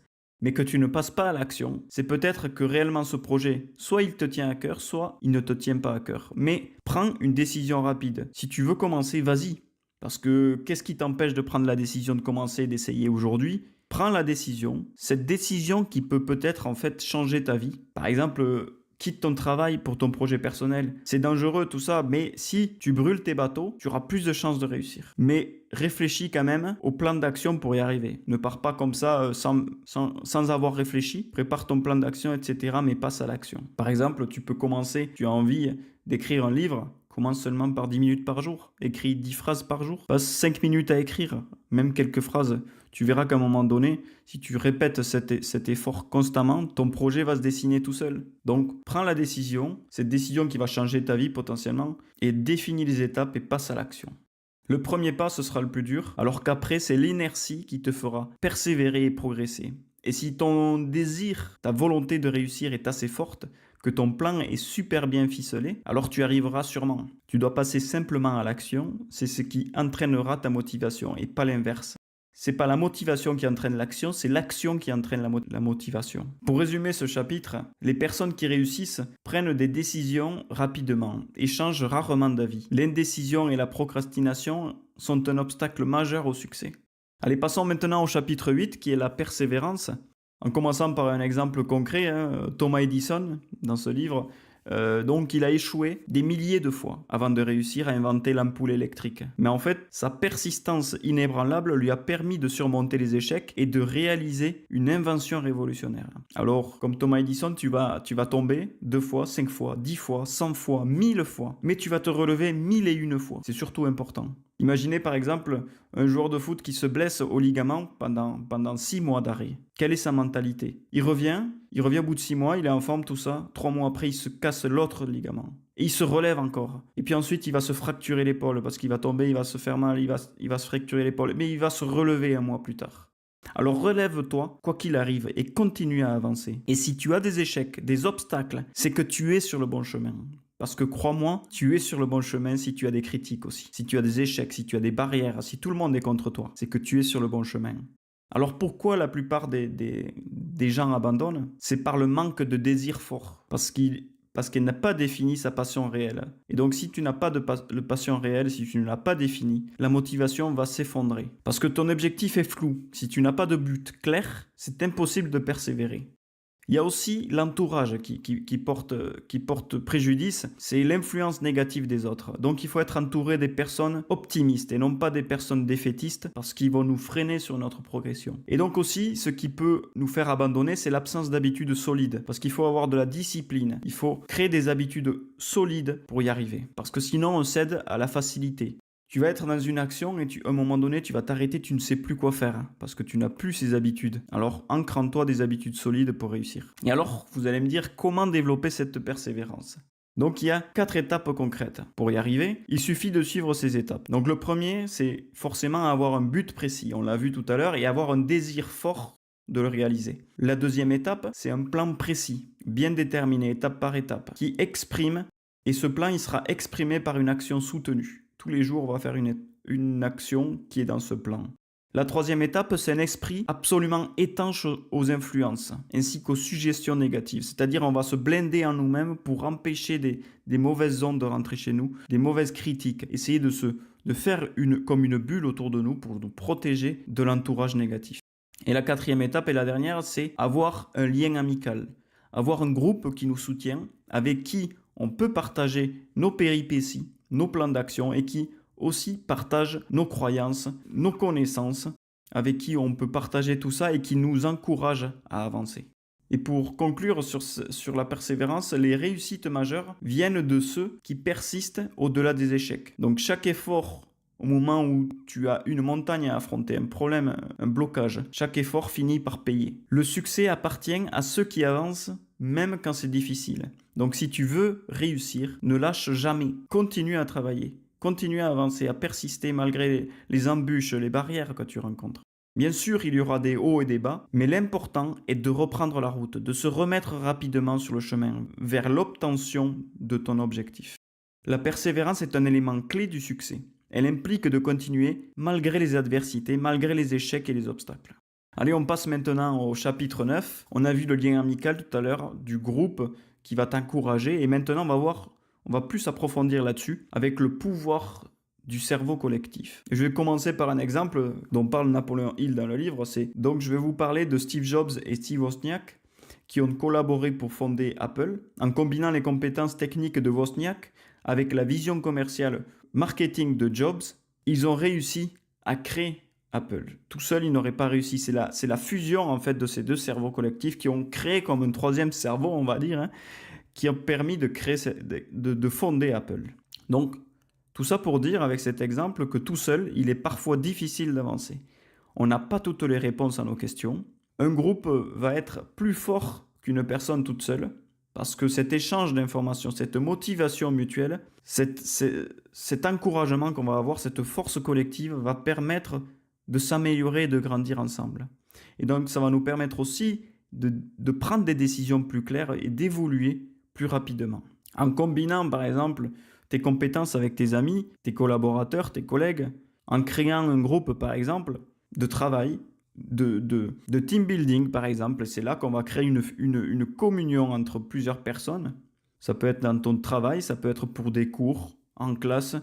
mais que tu ne passes pas à l'action, c'est peut-être que réellement ce projet, soit il te tient à cœur, soit il ne te tient pas à cœur. Mais prends une décision rapide. Si tu veux commencer, vas-y. Parce que qu'est-ce qui t'empêche de prendre la décision de commencer, d'essayer aujourd'hui? Prends la décision, cette décision qui peut peut-être en fait changer ta vie. Par exemple, quitte ton travail pour ton projet personnel. C'est dangereux tout ça, mais si tu brûles tes bateaux, tu auras plus de chances de réussir. Mais réfléchis quand même au plan d'action pour y arriver. Ne pars pas comme ça sans avoir réfléchi. Prépare ton plan d'action, etc. mais passe à l'action. Par exemple, tu peux commencer, tu as envie d'écrire un livre. Commence seulement par 10 minutes par jour. Écris 10 phrases par jour. Passe 5 minutes à écrire, même quelques phrases. Tu verras qu'à un moment donné, si tu répètes cet effort constamment, ton projet va se dessiner tout seul. Donc, prends la décision, cette décision qui va changer ta vie potentiellement, et définis les étapes et passe à l'action. Le premier pas, ce sera le plus dur, alors qu'après, c'est l'inertie qui te fera persévérer et progresser. Et si ton désir, ta volonté de réussir est assez forte, que ton plan est super bien ficelé, alors tu arriveras sûrement. Tu dois passer simplement à l'action, c'est ce qui entraînera ta motivation et pas l'inverse. C'est pas la motivation qui entraîne l'action, c'est l'action qui entraîne la motivation. Pour résumer ce chapitre, les personnes qui réussissent prennent des décisions rapidement et changent rarement d'avis. L'indécision et la procrastination sont un obstacle majeur au succès. Allez, passons maintenant au chapitre 8 qui est la persévérance. En commençant par un exemple concret, Thomas Edison, dans ce livre, donc il a échoué des milliers de fois avant de réussir à inventer l'ampoule électrique. Mais en fait, sa persistance inébranlable lui a permis de surmonter les échecs et de réaliser une invention révolutionnaire. Alors, comme Thomas Edison, tu vas tomber 2 fois, 5 fois, 10 fois, 100 fois, 1000 fois, mais tu vas te relever 1001 fois. C'est surtout important. Imaginez par exemple un joueur de foot qui se blesse au ligament pendant 6 mois d'arrêt. Quelle est sa mentalité? Il revient au bout de 6 mois, il est en forme, tout ça. 3 mois après, il se casse l'autre ligament. Et il se relève encore. Et puis ensuite, il va se fracturer l'épaule parce qu'il va tomber, il va se faire mal, il va se fracturer l'épaule. Mais il va se relever 1 mois plus tard. Alors relève-toi, quoi qu'il arrive, et continue à avancer. Et si tu as des échecs, des obstacles, c'est que tu es sur le bon chemin. Parce que crois-moi, tu es sur le bon chemin si tu as des critiques aussi. Si tu as des échecs, si tu as des barrières, si tout le monde est contre toi, c'est que tu es sur le bon chemin. Alors pourquoi la plupart des gens abandonnent? C'est par le manque de désir fort. Parce qu'il n'a pas défini sa passion réelle. Et donc si tu n'as pas de passion réelle, si tu ne l'as pas définie, la motivation va s'effondrer. Parce que ton objectif est flou. Si tu n'as pas de but clair, c'est impossible de persévérer. Il y a aussi l'entourage qui porte préjudice, c'est l'influence négative des autres. Donc il faut être entouré des personnes optimistes et non pas des personnes défaitistes parce qu'ils vont nous freiner sur notre progression. Et donc aussi, ce qui peut nous faire abandonner, c'est l'absence d'habitudes solides parce qu'il faut avoir de la discipline. Il faut créer des habitudes solides pour y arriver parce que sinon on cède à la facilité. Tu vas être dans une action et à un moment donné, tu vas t'arrêter, tu ne sais plus quoi faire parce que tu n'as plus ces habitudes. Alors, ancre en toi des habitudes solides pour réussir. Et alors, vous allez me dire comment développer cette persévérance. Donc, il y a 4 étapes concrètes. Pour y arriver, il suffit de suivre ces étapes. Donc, le premier, c'est forcément avoir un but précis. On l'a vu tout à l'heure et avoir un désir fort de le réaliser. La deuxième étape, c'est un plan précis, bien déterminé, étape par étape, qui exprime, et ce plan, il sera exprimé par une action soutenue. Tous les jours, on va faire une action qui est dans ce plan. La troisième étape, c'est un esprit absolument étanche aux influences, ainsi qu'aux suggestions négatives. C'est-à-dire, on va se blinder en nous-mêmes pour empêcher des mauvaises ondes de rentrer chez nous, des mauvaises critiques. Essayer de faire comme une bulle autour de nous pour nous protéger de l'entourage négatif. Et la quatrième étape et la dernière, c'est avoir un lien amical. Avoir un groupe qui nous soutient, avec qui on peut partager nos péripéties, nos plans d'action et qui aussi partagent nos croyances, nos connaissances, avec qui on peut partager tout ça et qui nous encouragent à avancer. Et pour conclure sur la persévérance, les réussites majeures viennent de ceux qui persistent au-delà des échecs. Donc chaque effort, au moment où tu as une montagne à affronter, un problème, un blocage, chaque effort finit par payer. Le succès appartient à ceux qui avancent même quand c'est difficile. Donc si tu veux réussir, ne lâche jamais. Continue à travailler, continue à avancer, à persister malgré les embûches, les barrières que tu rencontres. Bien sûr, il y aura des hauts et des bas, mais l'important est de reprendre la route, de se remettre rapidement sur le chemin vers l'obtention de ton objectif. La persévérance est un élément clé du succès. Elle implique de continuer malgré les adversités, malgré les échecs et les obstacles. Allez, on passe maintenant au chapitre 9. On a vu le lien amical tout à l'heure du groupe qui va t'encourager. Et maintenant, on va plus approfondir là-dessus avec le pouvoir du cerveau collectif. Et je vais commencer par un exemple dont parle Napoléon Hill dans le livre. Donc, je vais vous parler de Steve Jobs et Steve Wozniak qui ont collaboré pour fonder Apple. En combinant les compétences techniques de Wozniak avec la vision commerciale marketing de Jobs, ils ont réussi à créer Apple. Tout seul, ils n'auraient pas réussi. C'est la fusion en fait de ces deux cerveaux collectifs qui ont créé comme un troisième cerveau, on va dire, qui a permis de fonder Apple. Donc, tout ça pour dire avec cet exemple que tout seul, il est parfois difficile d'avancer. On n'a pas toutes les réponses à nos questions. Un groupe va être plus fort qu'une personne toute seule parce que cet échange d'informations, cette motivation mutuelle, cet encouragement qu'on va avoir, cette force collective va permettre de s'améliorer et de grandir ensemble. Et donc, ça va nous permettre aussi de prendre des décisions plus claires et d'évoluer plus rapidement. En combinant, par exemple, tes compétences avec tes amis, tes collaborateurs, tes collègues, en créant un groupe, par exemple, de travail, de team building, par exemple, c'est là qu'on va créer une communion entre plusieurs personnes. Ça peut être dans ton travail, ça peut être pour des cours en classe,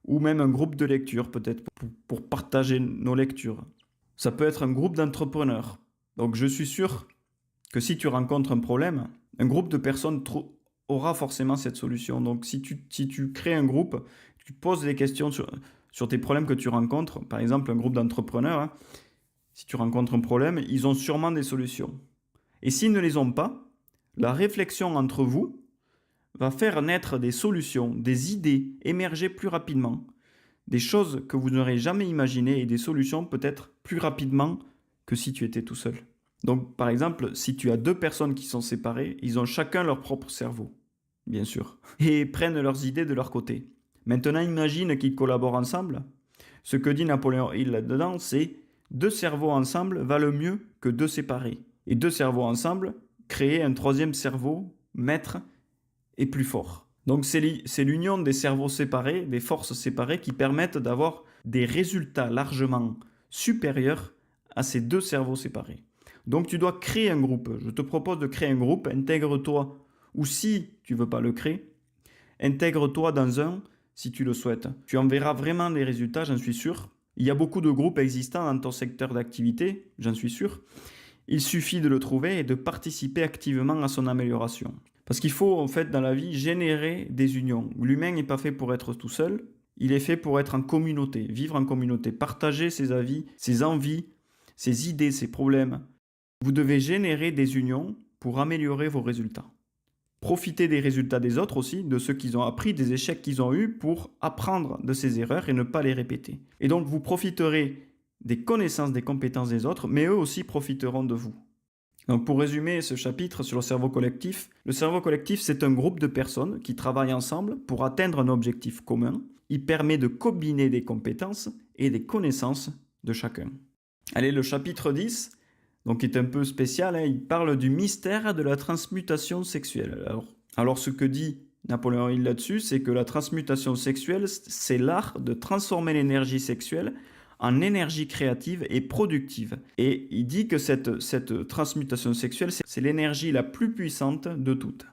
ou même un groupe de lecture, peut-être pour partager nos lectures. Ça peut être un groupe d'entrepreneurs. Donc je suis sûr que si tu rencontres un problème, un groupe de personnes aura forcément cette solution. Donc si tu crées un groupe, tu poses des questions sur tes problèmes que tu rencontres, par exemple un groupe d'entrepreneurs, si tu rencontres un problème, ils ont sûrement des solutions. Et s'ils ne les ont pas, la réflexion entre vous va faire naître des solutions, des idées émerger plus rapidement, des choses que vous n'aurez jamais imaginées et des solutions peut-être plus rapidement que si tu étais tout seul. Donc par exemple, si tu as deux personnes qui sont séparées, ils ont chacun leur propre cerveau, bien sûr, et prennent leurs idées de leur côté. Maintenant, imagine qu'ils collaborent ensemble. Ce que dit Napoléon Hill là-dedans, c'est 2 cerveaux ensemble valent mieux que 2 séparés. Et 2 cerveaux ensemble créent un troisième cerveau, maître et plus fort. Donc c'est l'union des cerveaux séparés, des forces séparées qui permettent d'avoir des résultats largement supérieurs à ces 2 cerveaux séparés. Donc tu dois créer un groupe. Je te propose de créer un groupe, intègre-toi, ou si tu ne veux pas le créer, intègre-toi dans un si tu le souhaites. Tu en verras vraiment les résultats, j'en suis sûr. Il y a beaucoup de groupes existants dans ton secteur d'activité, j'en suis sûr. Il suffit de le trouver et de participer activement à son amélioration. Parce qu'il faut en fait dans la vie générer des unions. L'humain n'est pas fait pour être tout seul, il est fait pour être en communauté, vivre en communauté, partager ses avis, ses envies, ses idées, ses problèmes. Vous devez générer des unions pour améliorer vos résultats. Profitez des résultats des autres aussi, de ceux qu'ils ont appris, des échecs qu'ils ont eus pour apprendre de ces erreurs et ne pas les répéter. Et donc vous profiterez des connaissances, des compétences des autres, mais eux aussi profiteront de vous. Donc pour résumer ce chapitre sur le cerveau collectif, c'est un groupe de personnes qui travaillent ensemble pour atteindre un objectif commun. Il permet de combiner des compétences et des connaissances de chacun. Allez, le chapitre 10, donc est un peu spécial, il parle du mystère de la transmutation sexuelle. Alors ce que dit Napoléon Hill là-dessus, c'est que la transmutation sexuelle, c'est l'art de transformer l'énergie sexuelle en énergie créative et productive. Et il dit que cette transmutation sexuelle, c'est l'énergie la plus puissante de toutes.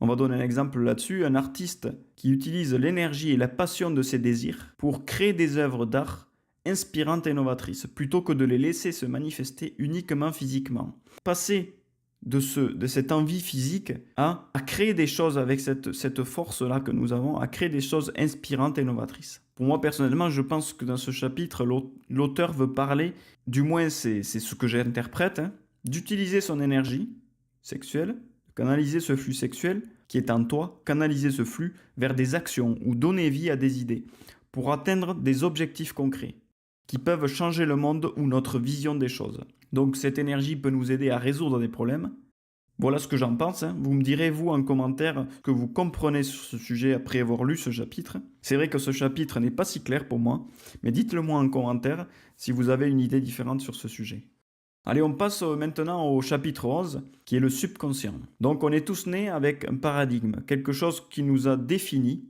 On va donner un exemple là-dessus. Un artiste qui utilise l'énergie et la passion de ses désirs pour créer des œuvres d'art inspirantes et novatrices, plutôt que de les laisser se manifester uniquement physiquement. Passer de cette envie physique à créer des choses avec cette force-là que nous avons, à créer des choses inspirantes et novatrices. Pour moi, personnellement, je pense que dans ce chapitre, l'auteur veut parler, du moins c'est ce que j'interprète, d'utiliser son énergie sexuelle, canaliser ce flux sexuel qui est en toi, canaliser ce flux vers des actions ou donner vie à des idées pour atteindre des objectifs concrets qui peuvent changer le monde ou notre vision des choses. Donc cette énergie peut nous aider à résoudre des problèmes. Voilà ce que j'en pense. Vous me direz, vous, en commentaire, que vous comprenez sur ce sujet après avoir lu ce chapitre. C'est vrai que ce chapitre n'est pas si clair pour moi, mais dites-le moi en commentaire si vous avez une idée différente sur ce sujet. Allez, on passe maintenant au chapitre 11, qui est le subconscient. Donc on est tous nés avec un paradigme, quelque chose qui nous a définis,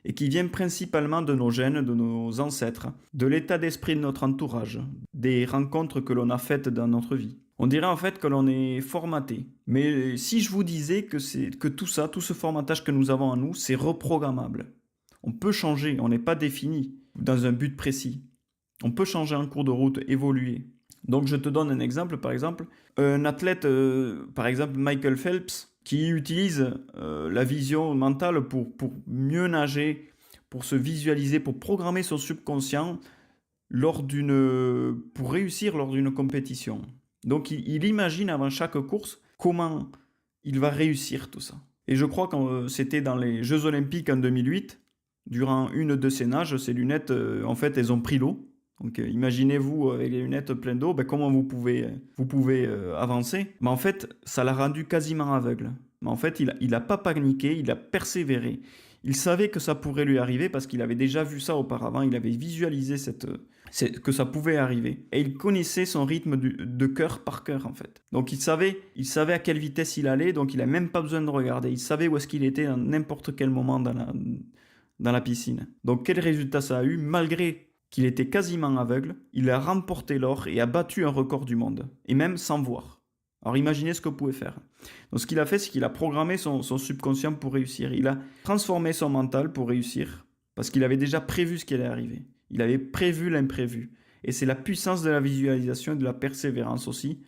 et qui vient principalement de nos gènes, de nos ancêtres, de l'état d'esprit de notre entourage, des rencontres que l'on a faites dans notre vie. On dirait en fait que l'on est formaté. Mais si je vous disais que tout ça, tout ce formatage que nous avons en nous, c'est reprogrammable. On peut changer, on n'est pas défini dans un but précis. On peut changer en cours de route, évoluer. Donc je te donne un exemple, par exemple, un athlète, par exemple Michael Phelps, qui utilise la vision mentale pour mieux nager, pour se visualiser, pour programmer son subconscient pour réussir lors d'une compétition. Donc il imagine avant chaque course comment il va réussir tout ça. Et je crois que c'était dans les Jeux Olympiques en 2008, durant une de ces nages, ces lunettes, en fait, elles ont pris l'eau. Donc imaginez-vous avec les lunettes pleines d'eau, comment vous pouvez avancer. Mais en fait, ça l'a rendu quasiment aveugle. Mais en fait, il n'a pas paniqué, il a persévéré. Il savait que ça pourrait lui arriver parce qu'il avait déjà vu ça auparavant, il avait visualisé que ça pouvait arriver. Et il connaissait son rythme de cœur par cœur en fait. Donc il savait à quelle vitesse il allait, donc il n'a même pas besoin de regarder. Il savait où est-ce qu'il était à n'importe quel moment dans la piscine. Donc quel résultat ça a eu, malgré qu'il était quasiment aveugle, il a remporté l'or et a battu un record du monde, et même sans voir. Alors imaginez ce que vous pouvez faire. Donc ce qu'il a fait, c'est qu'il a programmé son subconscient pour réussir. Il a transformé son mental pour réussir, parce qu'il avait déjà prévu ce qui allait arriver. Il avait prévu l'imprévu. Et c'est la puissance de la visualisation et de la persévérance aussi.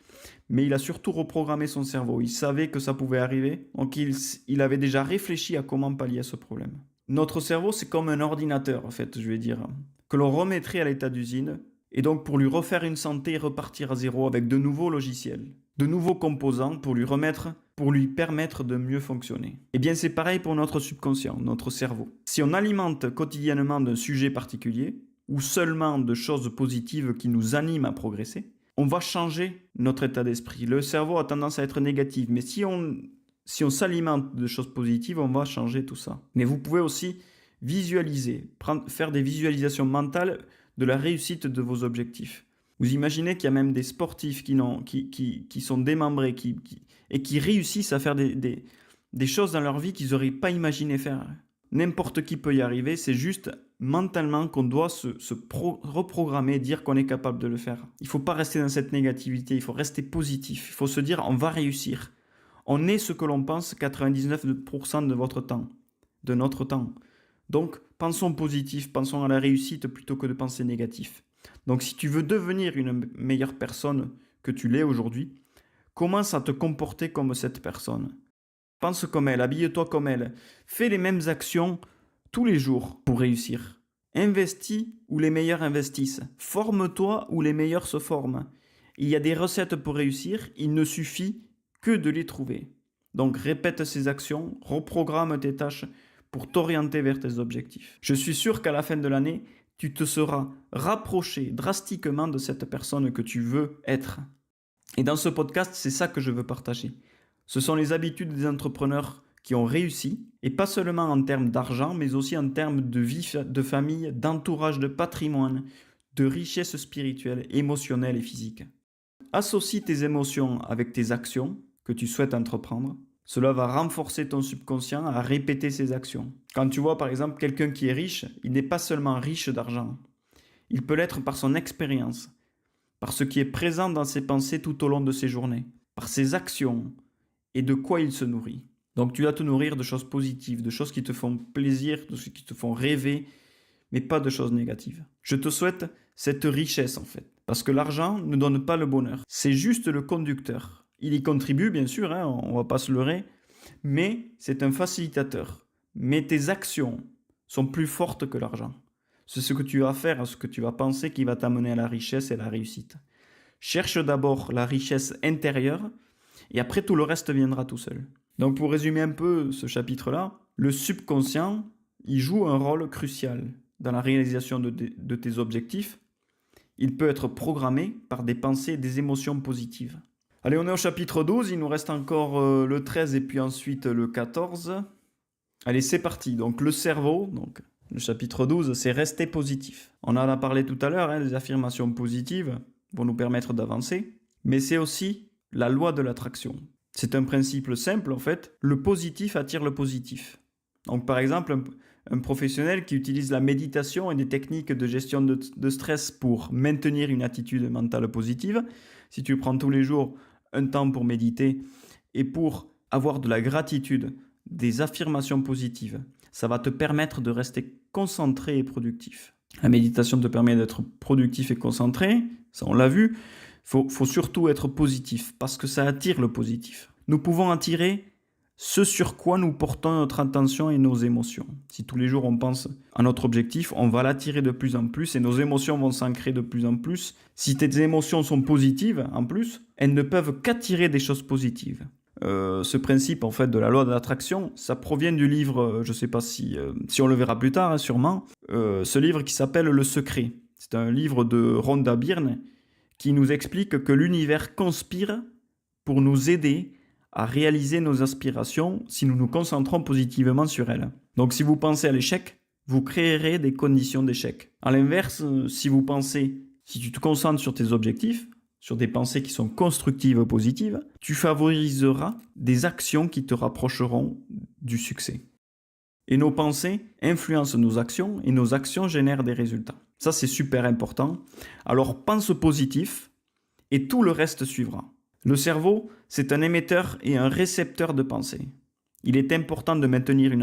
Mais il a surtout reprogrammé son cerveau. Il savait que ça pouvait arriver, donc il avait déjà réfléchi à comment pallier à ce problème. Notre cerveau, c'est comme un ordinateur, en fait, je vais dire, que l'on remettrait à l'état d'usine, et donc pour lui refaire une santé et repartir à zéro avec de nouveaux logiciels, de nouveaux composants pour lui permettre de mieux fonctionner. Eh bien, c'est pareil pour notre subconscient, notre cerveau. Si on alimente quotidiennement d'un sujet particulier, ou seulement de choses positives qui nous animent à progresser, on va changer notre état d'esprit. Le cerveau a tendance à être négatif, mais si on s'alimente de choses positives, on va changer tout ça. Mais vous pouvez aussi visualiser, faire des visualisations mentales de la réussite de vos objectifs. Vous imaginez qu'il y a même des sportifs qui sont démembrés et qui réussissent à faire des choses dans leur vie qu'ils n'auraient pas imaginé faire. N'importe qui peut y arriver, c'est juste mentalement qu'on doit reprogrammer, dire qu'on est capable de le faire. Il ne faut pas rester dans cette négativité, il faut rester positif. Il faut se dire on va réussir. On est ce que l'on pense 99% de votre temps, de notre temps. Donc pensons positif, pensons à la réussite plutôt que de penser négatif. Donc si tu veux devenir une meilleure personne que tu l'es aujourd'hui, commence à te comporter comme cette personne. Pense comme elle, habille-toi comme elle. Fais les mêmes actions tous les jours pour réussir. Investis où les meilleurs investissent. Forme-toi où les meilleurs se forment. Il y a des recettes pour réussir, il ne suffit que de les trouver. Donc répète ces actions, reprogramme tes tâches pour t'orienter vers tes objectifs. Je suis sûr qu'à la fin de l'année, tu te seras rapproché drastiquement de cette personne que tu veux être. Et dans ce podcast, c'est ça que je veux partager. Ce sont les habitudes des entrepreneurs qui ont réussi, et pas seulement en termes d'argent, mais aussi en termes de vie, de famille, d'entourage, de patrimoine, de richesse spirituelle, émotionnelle et physique. Associe tes émotions avec tes actions que tu souhaites entreprendre. Cela va renforcer ton subconscient à répéter ces actions. Quand tu vois par exemple quelqu'un qui est riche, il n'est pas seulement riche d'argent. Il peut l'être par son expérience, par ce qui est présent dans ses pensées tout au long de ses journées, par ses actions et de quoi il se nourrit. Donc tu dois te nourrir de choses positives, de choses qui te font plaisir, de choses qui te font rêver, mais pas de choses négatives. Je te souhaite cette richesse en fait, parce que l'argent ne donne pas le bonheur. C'est juste le conducteur. Il y contribue bien sûr, on ne va pas se leurrer, mais c'est un facilitateur. Mais tes actions sont plus fortes que l'argent. C'est ce que tu vas faire, ce que tu vas penser qui va t'amener à la richesse et à la réussite. Cherche d'abord la richesse intérieure et après tout le reste viendra tout seul. Donc pour résumer un peu ce chapitre-là, le subconscient, il joue un rôle crucial dans la réalisation de tes objectifs. Il peut être programmé par des pensées et des émotions positives. Allez, on est au chapitre 12, il nous reste encore le 13 et puis ensuite le 14. Allez, c'est parti. Donc le cerveau, donc le chapitre 12, c'est rester positif. On en a parlé tout à l'heure, les affirmations positives vont nous permettre d'avancer, mais c'est aussi la loi de l'attraction. C'est un principe simple en fait, le positif attire le positif. Donc par exemple, un professionnel qui utilise la méditation et des techniques de gestion de stress pour maintenir une attitude mentale positive, si tu prends tous les jours un temps pour méditer et pour avoir de la gratitude, des affirmations positives, ça va te permettre de rester concentré et productif. La méditation te permet d'être productif et concentré, ça on l'a vu. Faut surtout être positif parce que ça attire le positif. Nous pouvons attirer ce sur quoi nous portons notre attention et nos émotions. Si tous les jours on pense à notre objectif, on va l'attirer de plus en plus et nos émotions vont s'ancrer de plus en plus. Si tes émotions sont positives, en plus, elles ne peuvent qu'attirer des choses positives. Ce principe en fait de la loi de l'attraction, ça provient du livre, je ne sais pas si on le verra plus tard, sûrement, ce livre qui s'appelle Le Secret. C'est un livre de Rhonda Byrne qui nous explique que l'univers conspire pour nous aider à réaliser nos aspirations si nous nous concentrons positivement sur elles. Donc si vous pensez à l'échec, vous créerez des conditions d'échec. À l'inverse, si tu te concentres sur tes objectifs, sur des pensées qui sont constructives et positives, tu favoriseras des actions qui te rapprocheront du succès. Et nos pensées influencent nos actions et nos actions génèrent des résultats. Ça, c'est super important. Alors, pense positif et tout le reste suivra. Le cerveau, c'est un émetteur et un récepteur de pensée. Il est important de maintenir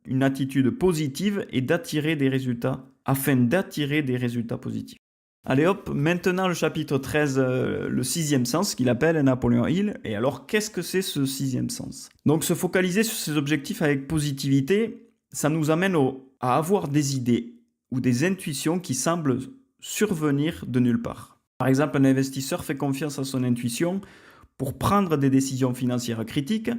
une attitude positive et d'attirer des résultats afin d'attirer des résultats positifs. Allez hop, maintenant le chapitre 13, le sixième sens qu'il appelle Napoléon Hill. Et alors, qu'est-ce que c'est ce sixième sens ? Donc, se focaliser sur ses objectifs avec positivité, ça nous amène à avoir des idées ou des intuitions qui semblent survenir de nulle part. Par exemple, un investisseur fait confiance à son intuition pour prendre des décisions financières critiques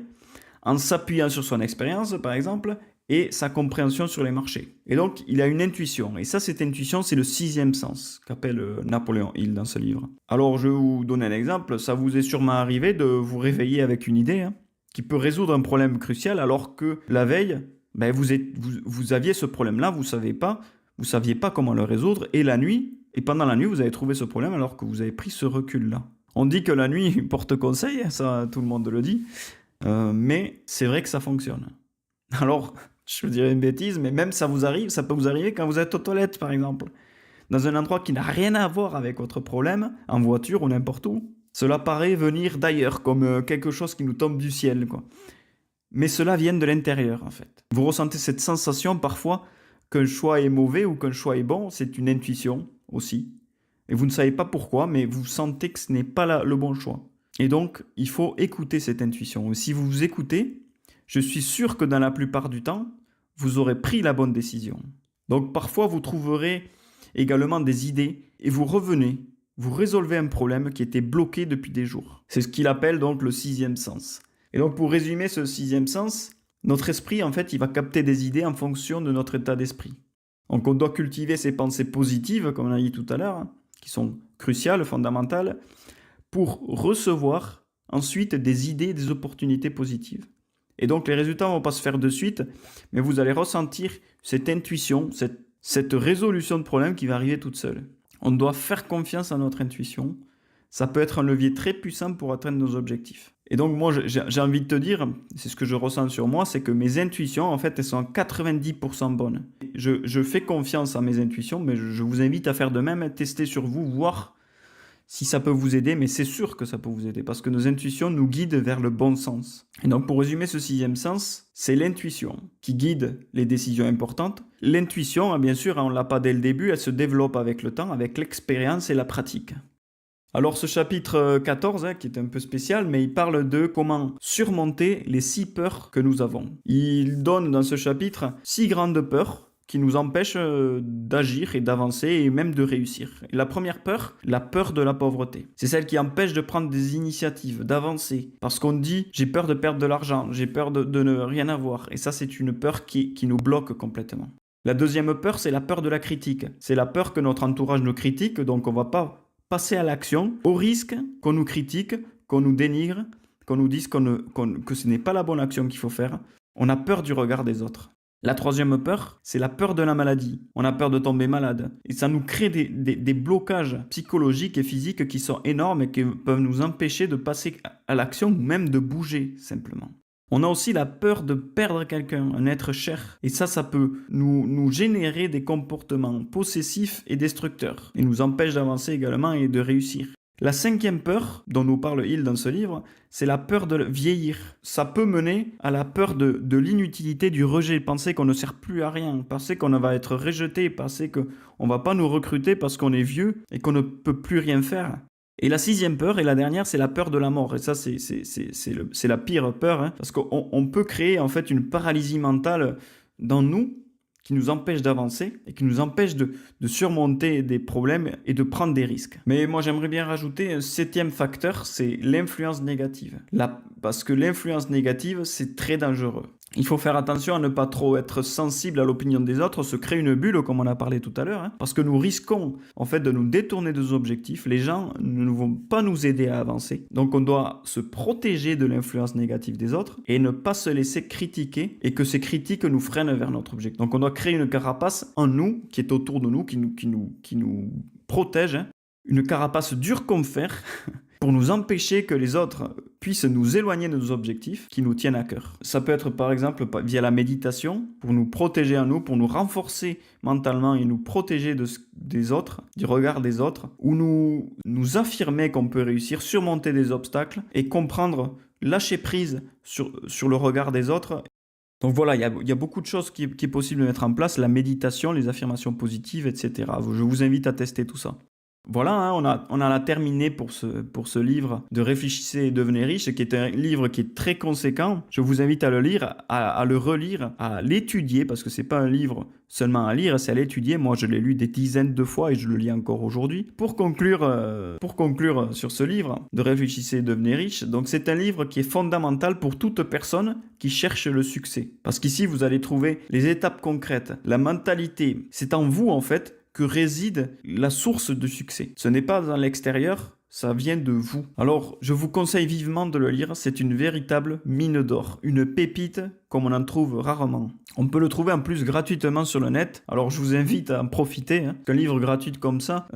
en s'appuyant sur son expérience, par exemple, et sa compréhension sur les marchés. Et donc, il a une intuition. Et ça, cette intuition, c'est le sixième sens qu'appelle Napoléon Hill dans ce livre. Alors, je vais vous donner un exemple. Ça vous est sûrement arrivé de vous réveiller avec une idée qui peut résoudre un problème crucial alors que la veille, vous aviez ce problème-là, vous ne saviez pas comment le résoudre. Et la nuit, Et pendant la nuit, vous avez trouvé ce problème alors que vous avez pris ce recul-là. On dit que la nuit porte conseil, ça tout le monde le dit, mais c'est vrai que ça fonctionne. Alors, je dirais une bêtise, mais même ça peut vous arriver quand vous êtes aux toilettes, par exemple. Dans un endroit qui n'a rien à voir avec votre problème, en voiture ou n'importe où. Cela paraît venir d'ailleurs, comme quelque chose qui nous tombe du ciel, quoi. Mais cela vient de l'intérieur, en fait. Vous ressentez cette sensation parfois qu'un choix est mauvais ou qu'un choix est bon, c'est une intuition aussi. Et vous ne savez pas pourquoi, mais vous sentez que ce n'est pas le bon choix. Et donc, il faut écouter cette intuition. Et si vous vous écoutez, je suis sûr que dans la plupart du temps, vous aurez pris la bonne décision. Donc parfois, vous trouverez également des idées et vous revenez, vous résolvez un problème qui était bloqué depuis des jours. C'est ce qu'il appelle donc le sixième sens. Et donc pour résumer ce sixième sens, notre esprit, en fait, il va capter des idées en fonction de notre état d'esprit. Donc on doit cultiver ces pensées positives, comme on a dit tout à l'heure, qui sont cruciales, fondamentales, pour recevoir ensuite des idées, des opportunités positives. Et donc les résultats ne vont pas se faire de suite, mais vous allez ressentir cette intuition, cette résolution de problème qui va arriver toute seule. On doit faire confiance à notre intuition. Ça peut être un levier très puissant pour atteindre nos objectifs. Et donc moi, j'ai envie de te dire, c'est ce que je ressens sur moi, c'est que mes intuitions, en fait, elles sont à 90% bonnes. Je fais confiance à mes intuitions, mais je vous invite à faire de même, tester sur vous, voir si ça peut vous aider, mais c'est sûr que ça peut vous aider, parce que nos intuitions nous guident vers le bon sens. Et donc pour résumer ce sixième sens, c'est l'intuition qui guide les décisions importantes. L'intuition, bien sûr, on ne l'a pas dès le début, elle se développe avec le temps, avec l'expérience et la pratique. Alors ce chapitre 14, qui est un peu spécial, mais il parle de comment surmonter les 6 peurs que nous avons. Il donne dans ce chapitre 6 grandes peurs qui nous empêchent d'agir et d'avancer et même de réussir. Et la première peur, la peur de la pauvreté. C'est celle qui empêche de prendre des initiatives, d'avancer. Parce qu'on dit, j'ai peur de perdre de l'argent, j'ai peur de ne rien avoir. Et ça, c'est une peur qui nous bloque complètement. La deuxième peur, c'est la peur de la critique. C'est la peur que notre entourage nous critique, donc on ne va pas passer à l'action au risque qu'on nous critique, qu'on nous dénigre, qu'on nous dise que ce n'est pas la bonne action qu'il faut faire. On a peur du regard des autres. La troisième peur, c'est la peur de la maladie. On a peur de tomber malade. Et ça nous crée des blocages psychologiques et physiques qui sont énormes et qui peuvent nous empêcher de passer à l'action ou même de bouger simplement. On a aussi la peur de perdre quelqu'un, un être cher. Et ça peut nous générer des comportements possessifs et destructeurs. Et nous empêche d'avancer également et de réussir. La cinquième peur, dont nous parle Hill dans ce livre, c'est la peur de vieillir. Ça peut mener à la peur de l'inutilité, du rejet, penser qu'on ne sert plus à rien, penser qu'on va être rejeté, penser qu'on ne va pas nous recruter parce qu'on est vieux et qu'on ne peut plus rien faire. Et la sixième peur, et la dernière, c'est la peur de la mort. Et ça, c'est la pire peur, parce qu'on peut créer en fait une paralysie mentale dans nous, qui nous empêche d'avancer et qui nous empêche de surmonter des problèmes et de prendre des risques. Mais moi, j'aimerais bien rajouter un 7e facteur, c'est l'influence négative. Parce que l'influence négative, c'est très dangereux. Il faut faire attention à ne pas trop être sensible à l'opinion des autres, se créer une bulle, comme on a parlé tout à l'heure, parce que nous risquons en fait de nous détourner de nos objectifs. Les gens ne vont pas nous aider à avancer. Donc on doit se protéger de l'influence négative des autres et ne pas se laisser critiquer et que ces critiques nous freinent vers notre objectif. Donc on doit créer une carapace en nous, qui est autour de nous, qui nous protège, une carapace dure comme fer, pour nous empêcher que les autres puissent nous éloigner de nos objectifs qui nous tiennent à cœur. Ça peut être par exemple via la méditation, pour nous protéger à nous, pour nous renforcer mentalement et nous protéger des autres, du regard des autres, ou nous affirmer qu'on peut réussir, surmonter des obstacles et comprendre, lâcher prise sur le regard des autres. Donc voilà, il y a beaucoup de choses qui est possible de mettre en place, la méditation, les affirmations positives, etc. Je vous invite à tester tout ça. Voilà, on a terminé pour ce livre de Réfléchissez et devenez riche, qui est un livre qui est très conséquent. Je vous invite à le lire, à le relire, à l'étudier, parce que c'est pas un livre seulement à lire, c'est à l'étudier. Moi, je l'ai lu des dizaines de fois et je le lis encore aujourd'hui. Pour conclure sur ce livre de Réfléchissez et devenez riche, donc c'est un livre qui est fondamental pour toute personne qui cherche le succès. Parce qu'ici, vous allez trouver les étapes concrètes, la mentalité. C'est en vous, en fait, que réside la source de succès. Ce n'est pas dans l'extérieur, ça vient de vous. Alors, je vous conseille vivement de le lire, c'est une véritable mine d'or, une pépite comme on en trouve rarement. On peut le trouver en plus gratuitement sur le net, alors je vous invite à en profiter, qu'un livre gratuit comme ça,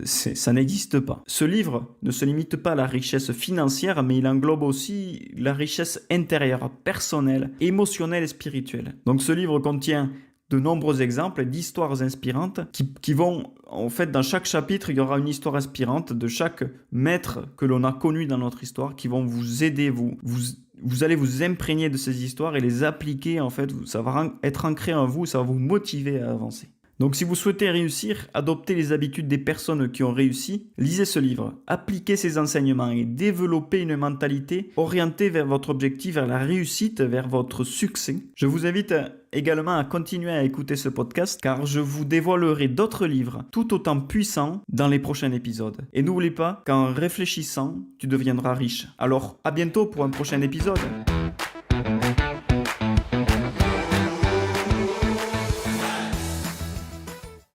ça n'existe pas. Ce livre ne se limite pas à la richesse financière, mais il englobe aussi la richesse intérieure, personnelle, émotionnelle et spirituelle. Donc ce livre contient de nombreux exemples d'histoires inspirantes qui vont, en fait, dans chaque chapitre, il y aura une histoire inspirante de chaque maître que l'on a connu dans notre histoire qui vont vous aider, vous allez vous imprégner de ces histoires et les appliquer, en fait, ça va être ancré en vous, ça va vous motiver à avancer. Donc si vous souhaitez réussir, adopter les habitudes des personnes qui ont réussi, lisez ce livre, appliquez ces enseignements et développez une mentalité orientée vers votre objectif, vers la réussite, vers votre succès. Je vous invite également à continuer à écouter ce podcast car je vous dévoilerai d'autres livres tout autant puissants dans les prochains épisodes. Et n'oubliez pas qu'en réfléchissant, tu deviendras riche. Alors à bientôt pour un prochain épisode.